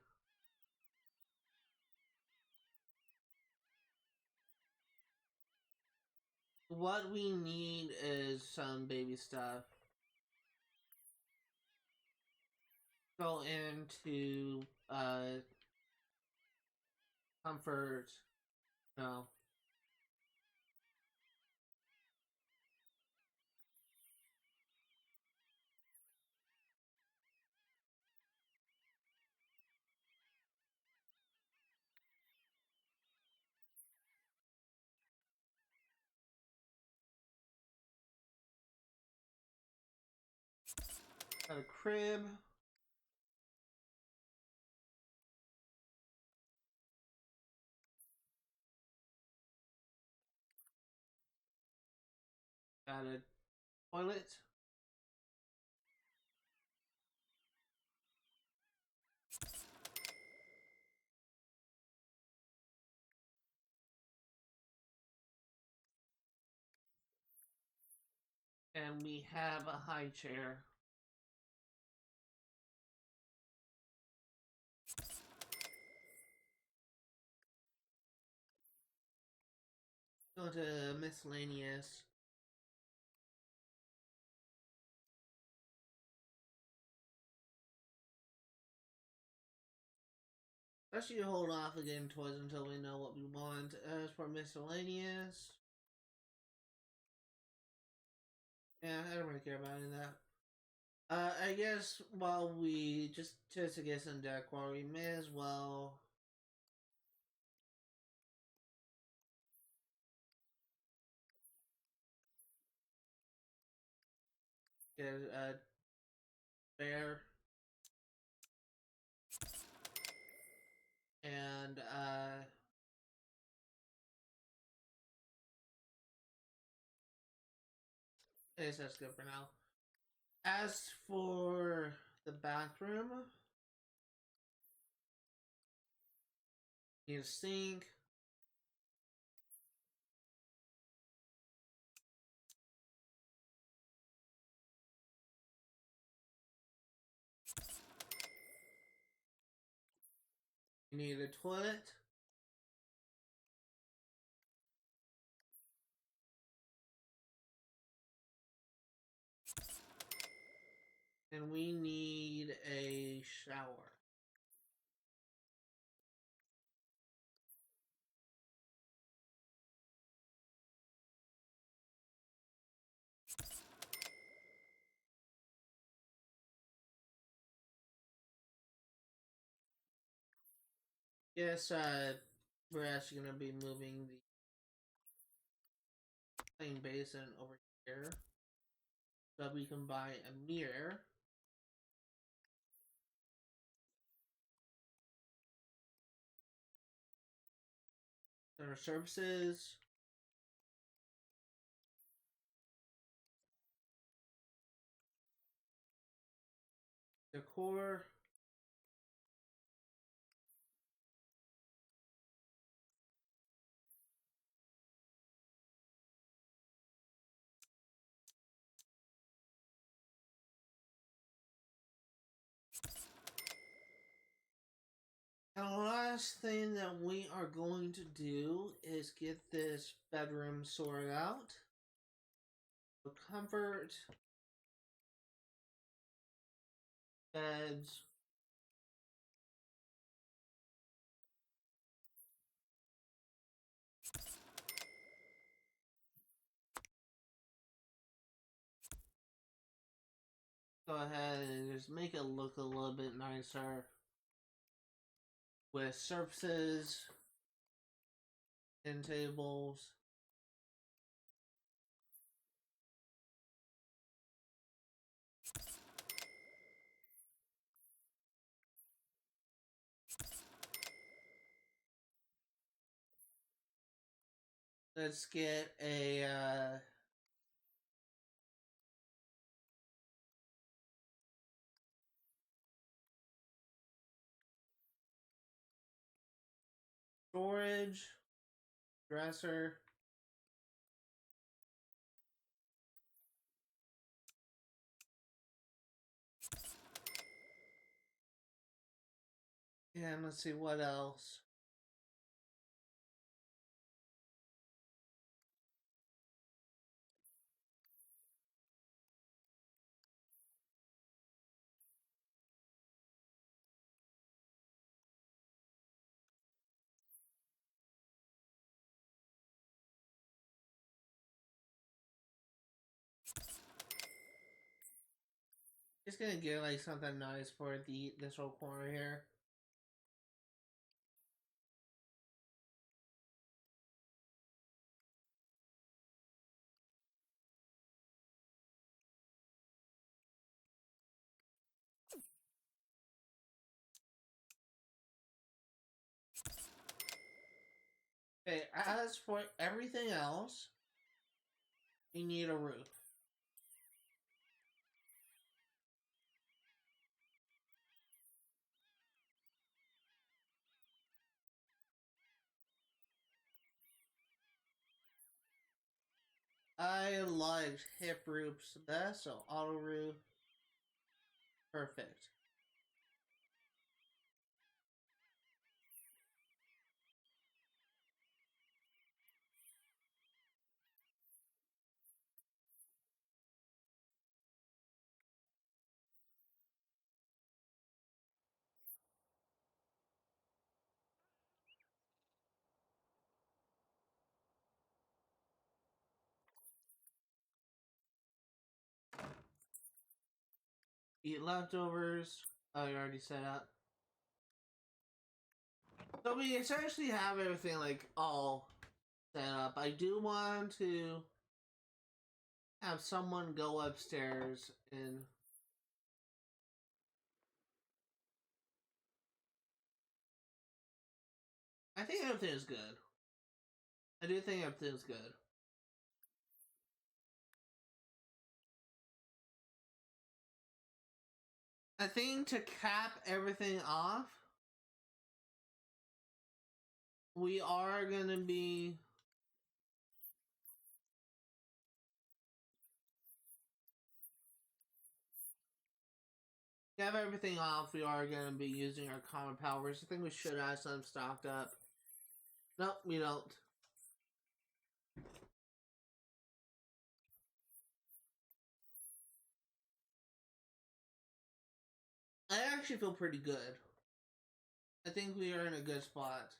What we need is some baby stuff. Go into comfort. No. Got a crib. Got a toilet. And we have a high chair. Go to miscellaneous. Let's just hold off again toys until we know what we want. As for miscellaneous, yeah, I don't really care about any of that. I guess while we just to get some decor, we may as well get a bear and I guess that's good for now. As for the bathroom, need a sink. You need a toilet. And we need a shower. Yes, we're actually gonna be moving the clean basin over here so we can buy a mirror. Center services. Decor. And the last thing that we are going to do is get this bedroom sorted out. So comfort, beds, go ahead and just make it look a little bit nicer with surfaces and tables. Let's get a storage dresser. And let's see what else. Just gonna get like something nice for this whole corner here. Okay, as for everything else, you need a roof. I liked hip roofs the best, so auto roof. Perfect. Eat leftovers. Oh, you already set up. So we essentially have everything like all set up. I do want to have someone go upstairs and I think everything is good. I do think everything is good. I think to cap everything off, we are gonna be have everything off. We are gonna be using our common powers. I think we should have some stocked up. Nope, we don't. I actually feel pretty good. I think we are in a good spot.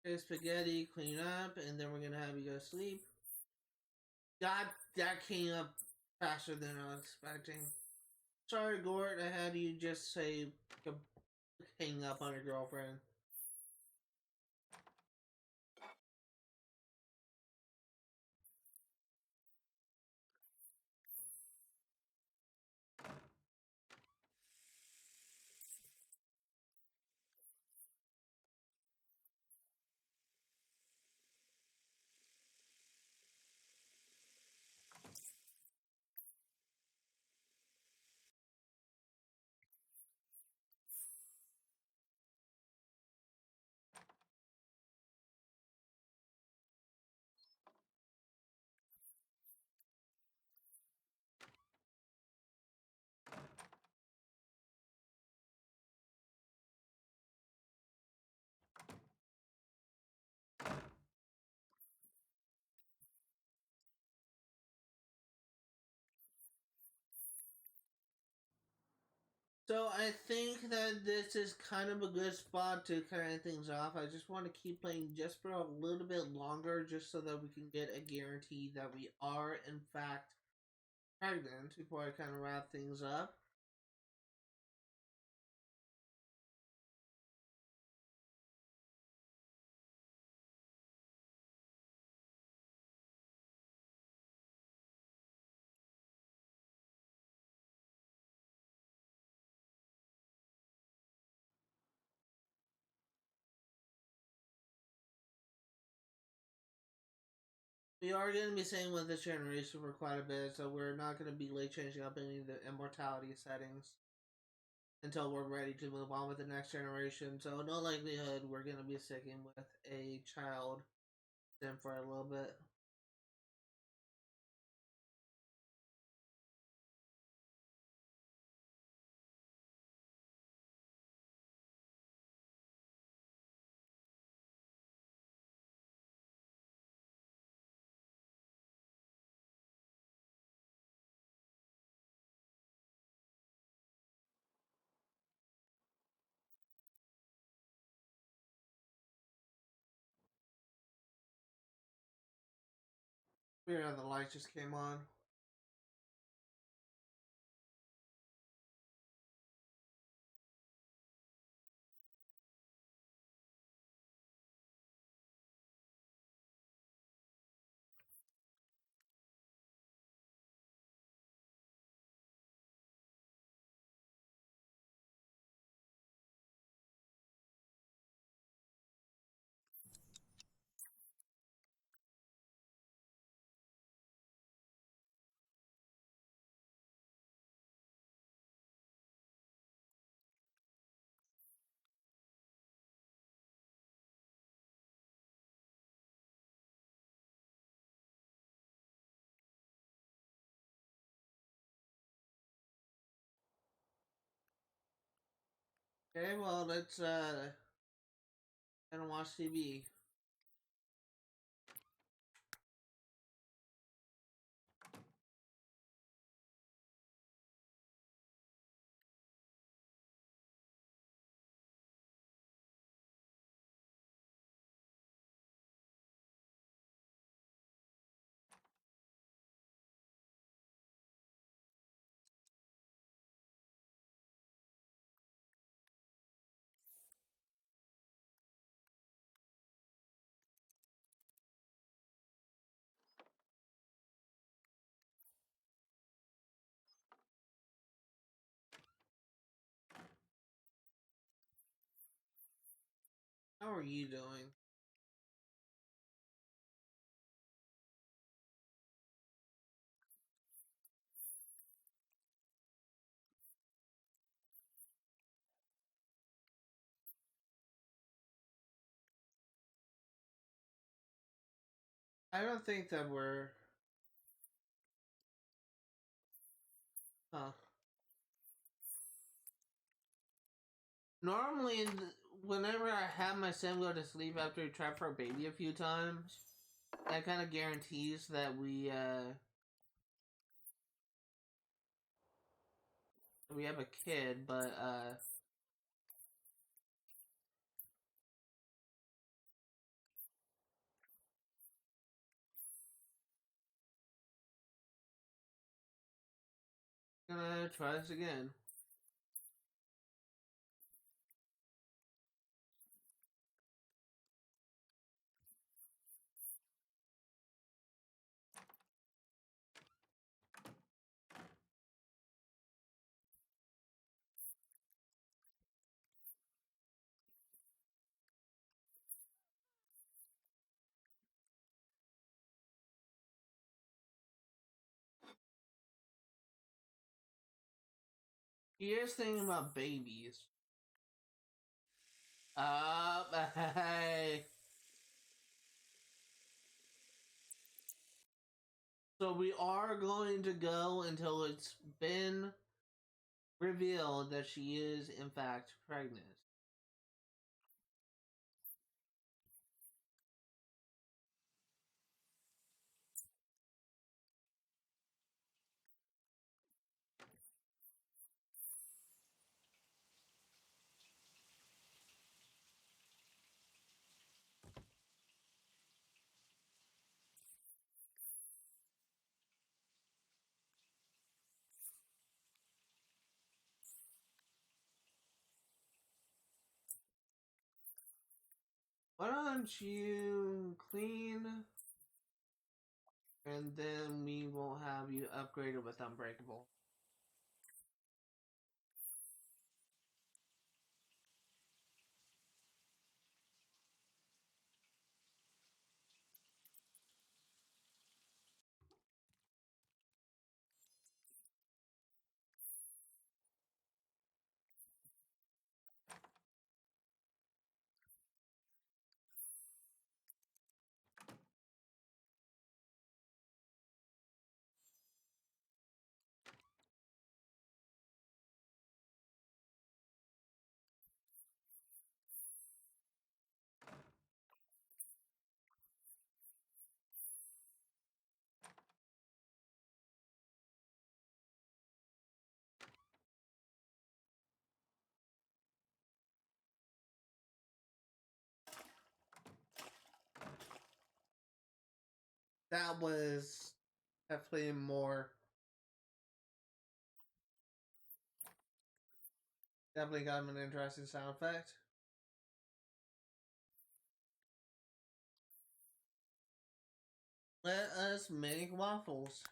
Okay, spaghetti, clean up, and then we're gonna have you go sleep. God, that came up faster than I was expecting. Sorry, Gort, I had you just say hang up on your girlfriend. So I think that this is kind of a good spot to kind of things off. I just want to keep playing just for a little bit longer, just so that we can get a guarantee that we are in fact pregnant before I kind of wrap things up. We are going to be staying with this generation for quite a bit, so we're not going to be late changing up any of the immortality settings until we're ready to move on with the next generation. So, no likelihood we're going to be sticking with a child sim for a little bit. Weird how the lights just came on. Okay, well, let's kind of watch TV. How are you doing? I don't think that we're. Huh. Normally, whenever I have my sim go to sleep after we try for a baby a few times, that kind of guarantees that we have a kid, but gonna try this again. Here's thinking about babies. Hey. So we are going to go until it's been revealed that she is in fact pregnant. don't you clean, and then we will have you upgraded with Unbreakable. That was definitely more. Definitely got him an interesting sound effect. Let us make waffles.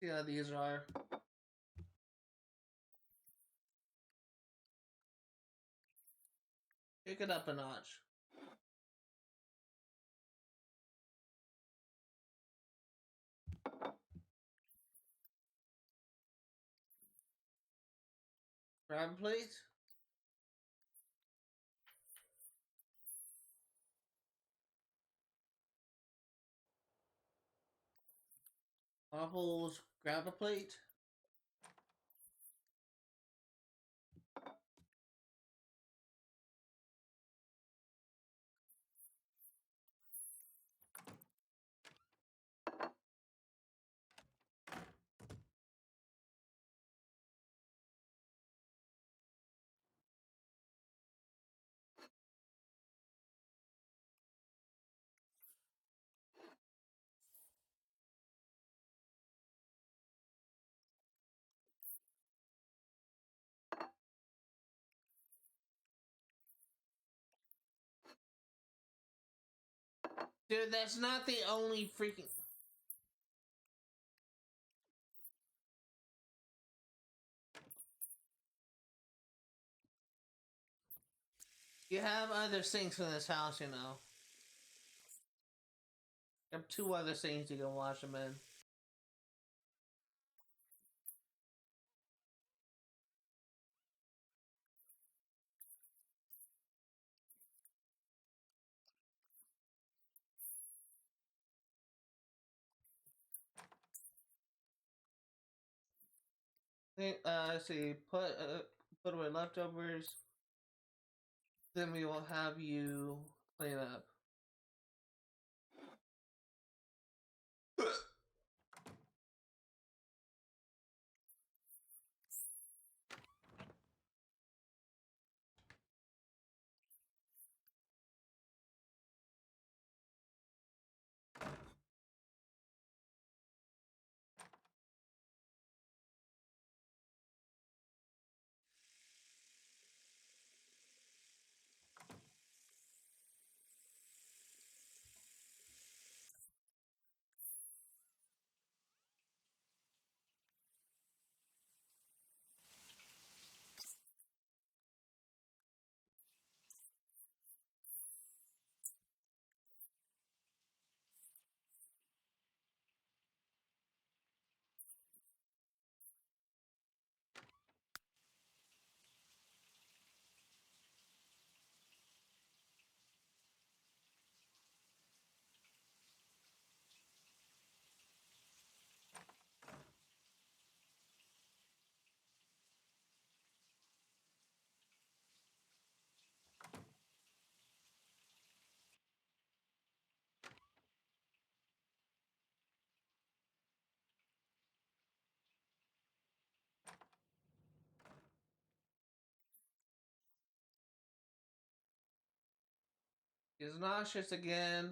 See how these are. Pick it up a notch. Grab a plate. Waffles, grab a plate. Dude, that's not the only freaking... You have other sinks in this house, you know. You have two other sinks you can wash them in. Let's see. Put away leftovers. Then we will have you clean up. He's nauseous again.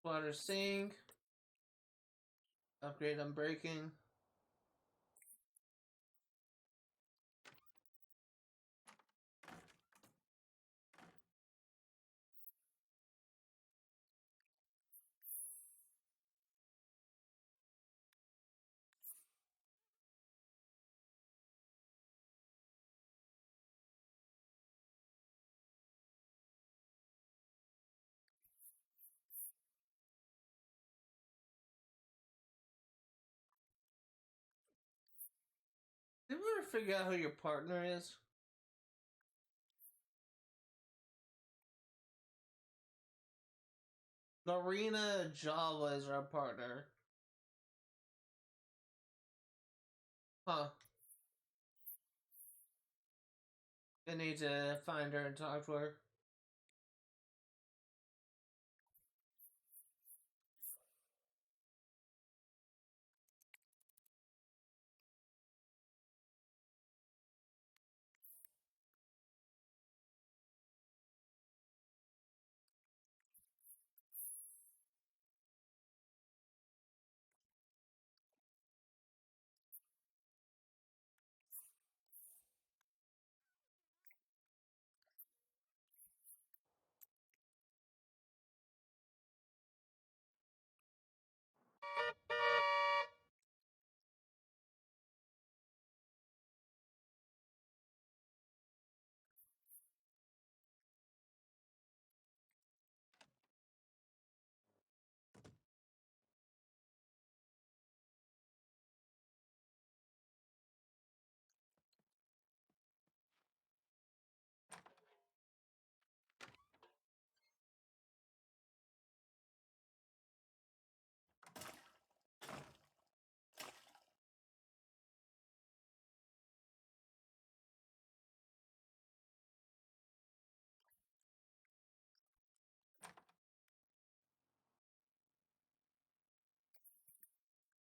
Water sink. Upgrade on braking. Did you ever figure out who your partner is? Garina Java is our partner. Huh. I need to find her and talk to her.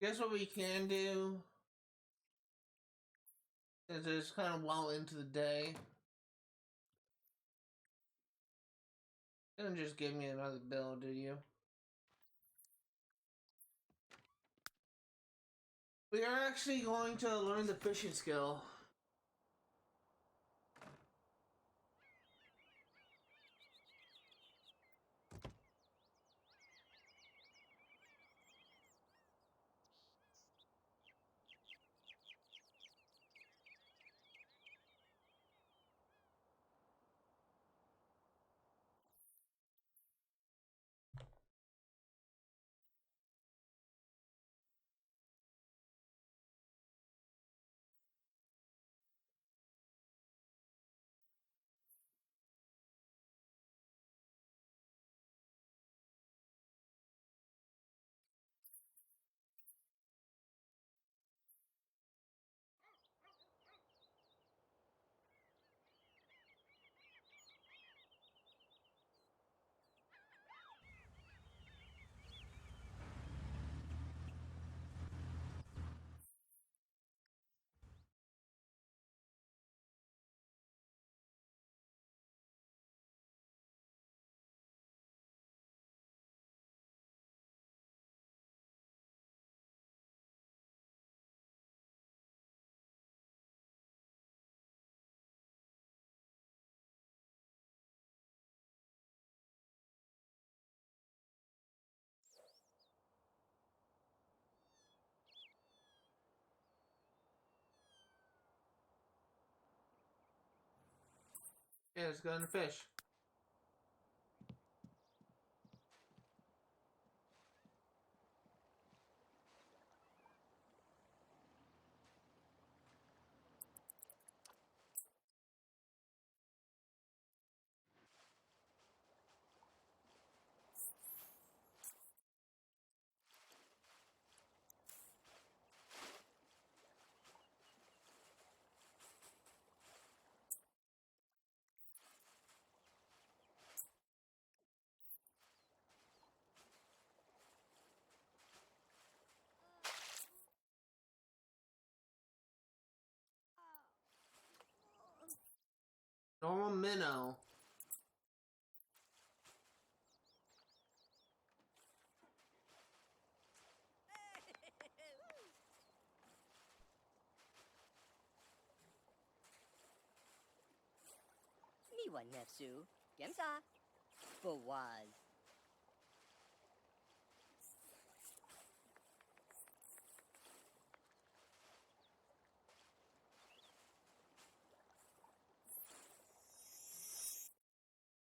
Guess what we can do? Is it's kind of well into the day. You didn't just give me another bill, did you? We are actually going to learn the fishing skill. Yeah, let's go and fish. minnow. Miwa Nefsu. Gemsa. Bawaz.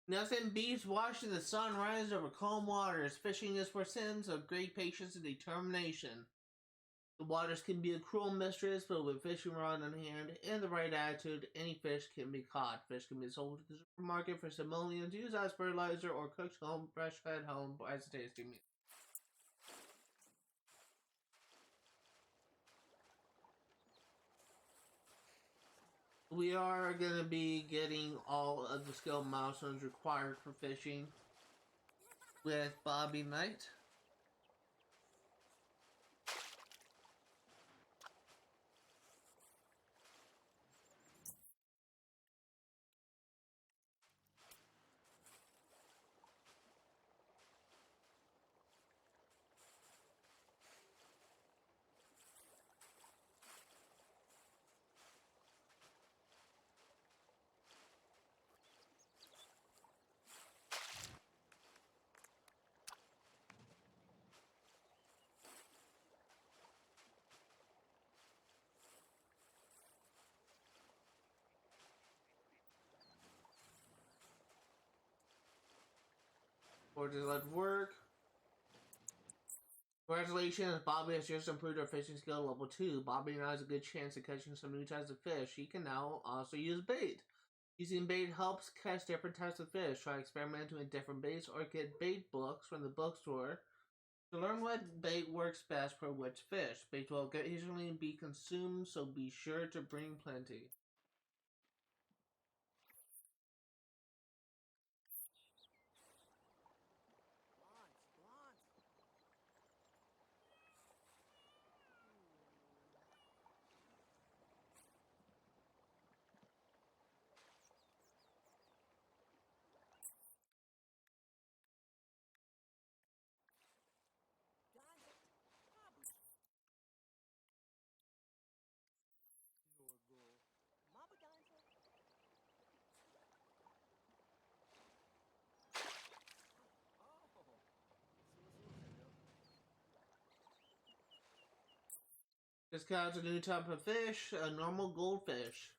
Nothing beats watching the sun rise over calm waters. Fishing is for sins of great patience and determination. The waters can be a cruel mistress, but with fishing rod in hand and the right attitude, any fish can be caught. Fish can be sold to the supermarket for simoleons, used as fertilizer, or cooked home, fresh fed home as a tasty meal. We are going to be getting all of the skill milestones required for fishing with Bobby Knight. Or just let work. Congratulations, Bobby has just improved her fishing skill level 2. Bobby now has a good chance of catching some new types of fish. He can now also use bait. Using bait helps catch different types of fish. Try experimenting with different baits or get bait books from the bookstore to learn what bait works best for which fish. Bait will occasionally be consumed, so be sure to bring plenty. This counts a new type of fish, a normal goldfish.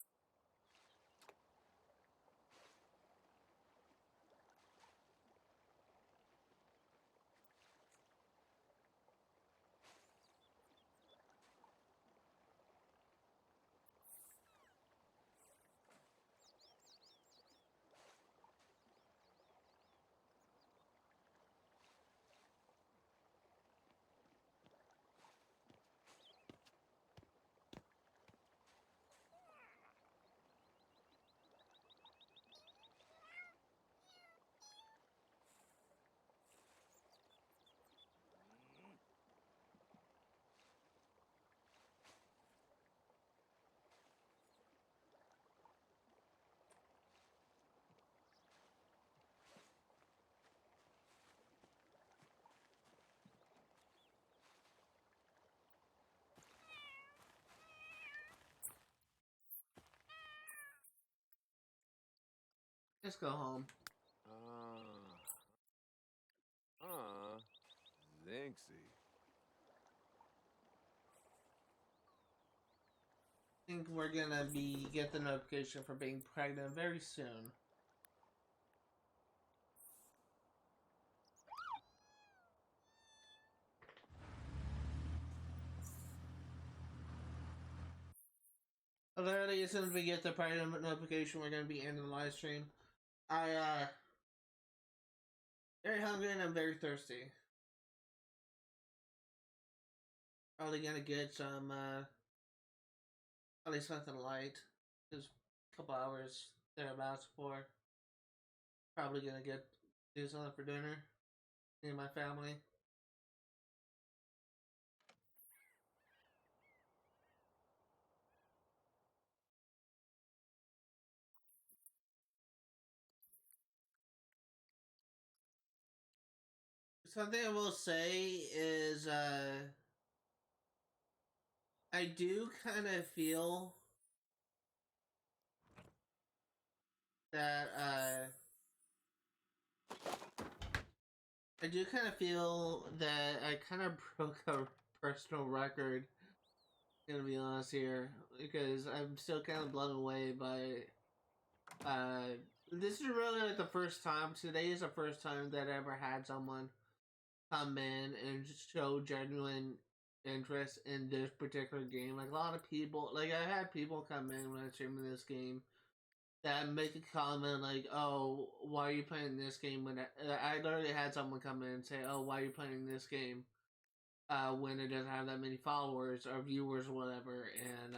Let's go home. Zinxie. I think we're gonna get the notification for being pregnant very soon. Literally, as soon as we get the pregnant notification, we're gonna be ending the live stream. Very hungry and I'm very thirsty. Probably gonna get some, probably something light. Just a couple hours thereabouts before. Probably gonna do something for dinner. Me and my family. something I will say is I do kind of feel that I do kind of feel that I kind of broke a personal record. Gonna be honest here, because I'm still kind of blown away by. This is really like the first time. Today is the first time that I ever had someone come in and just show genuine interest in this particular game. Like a lot of people, like I had people come in when I streamed this game that make a comment like, "Oh, why are you playing this game?" When I literally had someone come in and say, "Oh, why are you playing this game?" When it doesn't have that many followers or viewers or whatever, and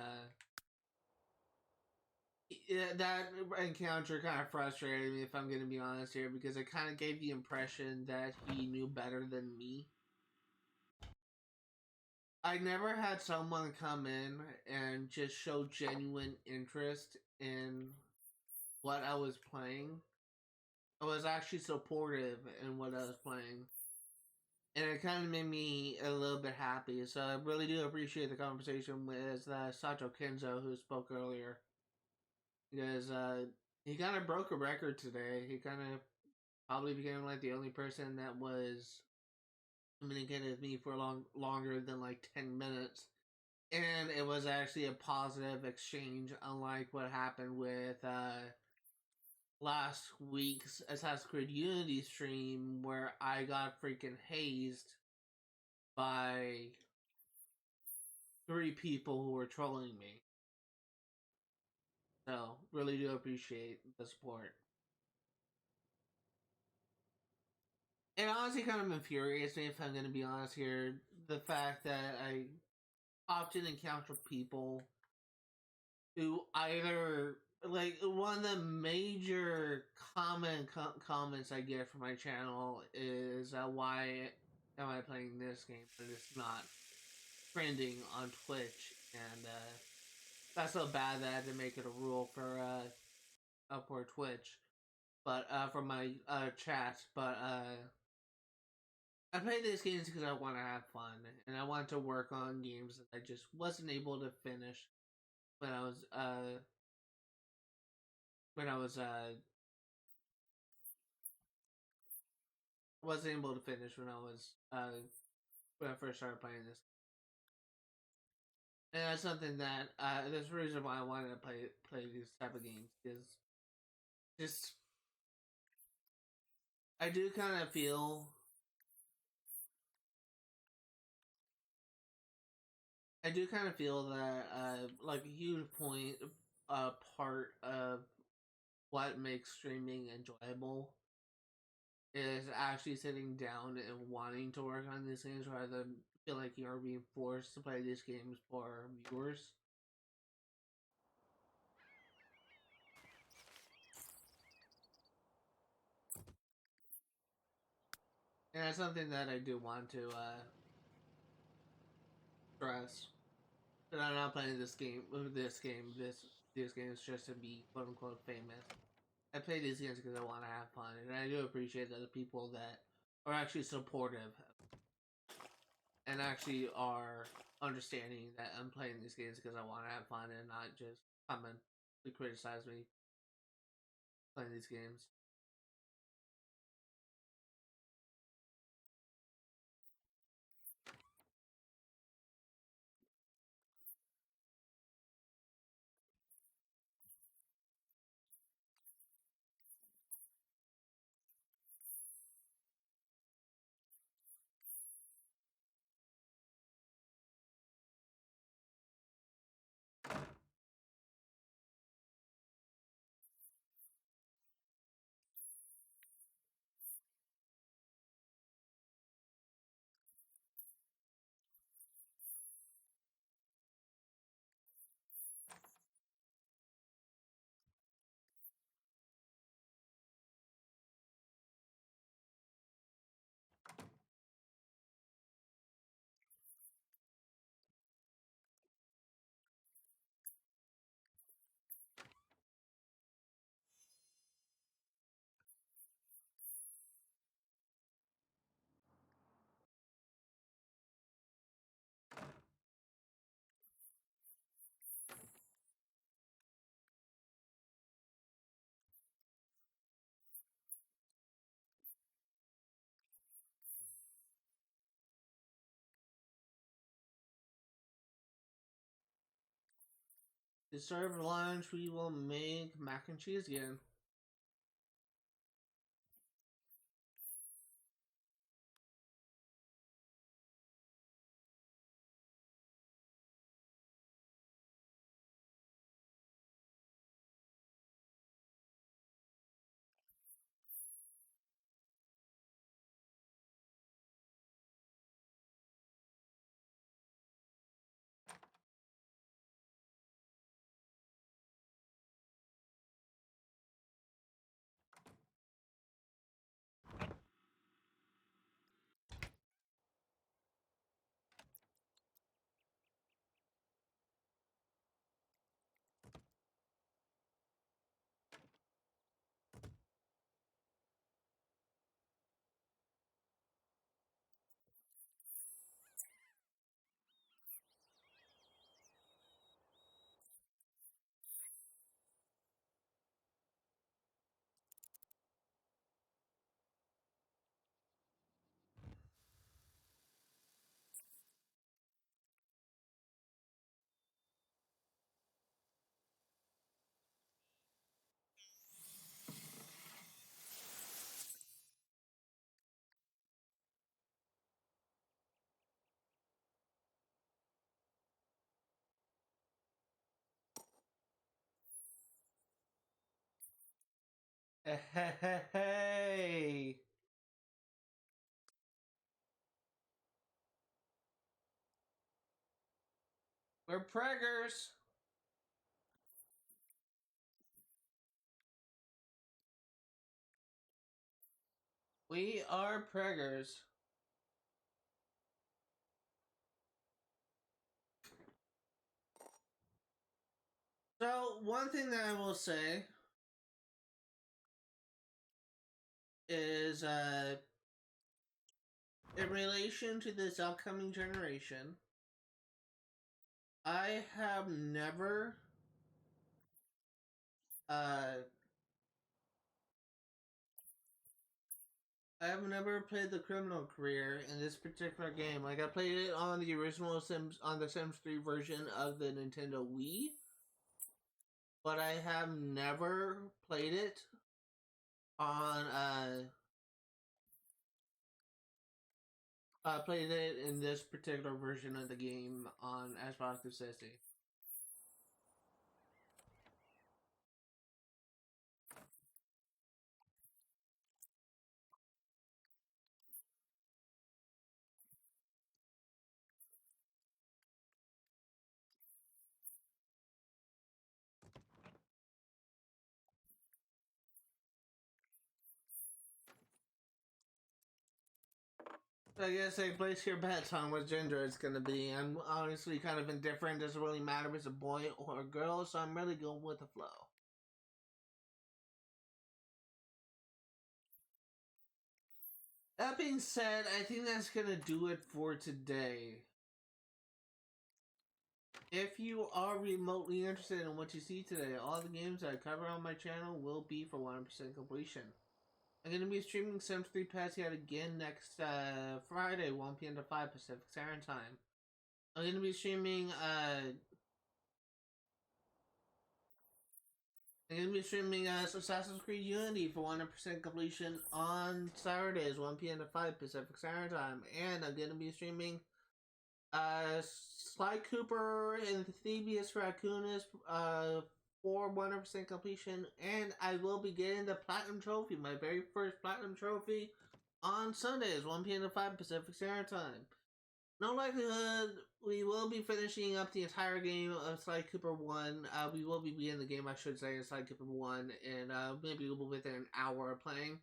yeah, that encounter kind of frustrated me, if I'm going to be honest here, because it kind of gave the impression that he knew better than me. I never had someone come in and just show genuine interest in what I was playing. I was actually supportive in what I was playing. And it kind of made me a little bit happy. So I really do appreciate the conversation with Sato Kenzo, who spoke earlier. Because he kind of broke a record today. He kind of probably became like the only person that was communicating with me for longer than like 10 minutes. And it was actually a positive exchange, unlike what happened with last week's Assassin's Creed Unity stream, where I got freaking hazed by 3 people who were trolling me. So, really do appreciate the support. It honestly kind of infuriates me, if I'm going to be honest here, the fact that I often encounter people who either, like, one of the major comments I get from my channel is why am I playing this game but it's not trending on Twitch, and that's so bad that I had to make it a rule for Twitch, but for my chat. But I play these games because I want to have fun, and I want to work on games that I just wasn't able to finish when I was when I was wasn't able to finish when I first started playing this. And that's something that there's a reason why I wanted to play these type of games, because just I do kind of feel that like a huge part of what makes streaming enjoyable is actually sitting down and wanting to work on these games rather than feel like you're being forced to play these games for viewers. And that's something that I do want to stress. That I'm not playing these games just to be quote unquote famous. I play these games because I want to have fun, and I do appreciate that the people that are actually supportive and actually are understanding that I'm playing these games because I want to have fun and not just come and criticize me playing these games. To serve lunch, we will make mac and cheese again. Hey! We're preggers! We are preggers. So, one thing that I will say is, in relation to this upcoming generation, I have never, I have never played the criminal career in this particular game. Like, I played it on the original Sims, on the Sims 3 version of the Nintendo Wii, but I have never played it on, played it in this particular version of the game on Xbox 360. I guess I place your bets on what gender it's gonna be. I'm honestly kind of indifferent. Doesn't really matter if it's a boy or a girl, so I'm really going with the flow. That being said, I think that's gonna do it for today. If you are remotely interested in what you see today, all the games that I cover on my channel will be for 100% completion. I'm going to be streaming Sims 3 Pets yet again next Friday, 1 p.m. to 5 Pacific Standard Time. I'm going to be streaming Assassin's Creed Unity for 100% completion on Saturdays, 1 p.m. to 5 Pacific Standard Time. And I'm going to be streaming Sly Cooper and Thievius Raccoonus for 100% completion. And I will be getting the Platinum Trophy, my very first Platinum Trophy, on Sundays, 1 p.m. to 5 Pacific Standard Time. No likelihood we will be finishing up the entire game of Sly Cooper 1. We will be beginning the game, I should say, in Sly Cooper 1, and maybe within an hour of playing.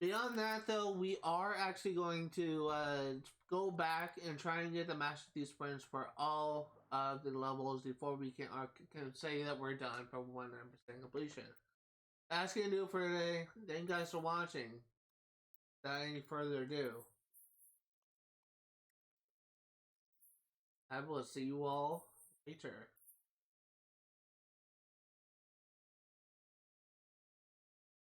Beyond that, though, we are actually going to go back and try and get the Master Thief sprints for all of the levels before we can say that we're done for 100% completion. That's going to do it for today. Thank you guys for watching. Without any further ado, I will see you all later.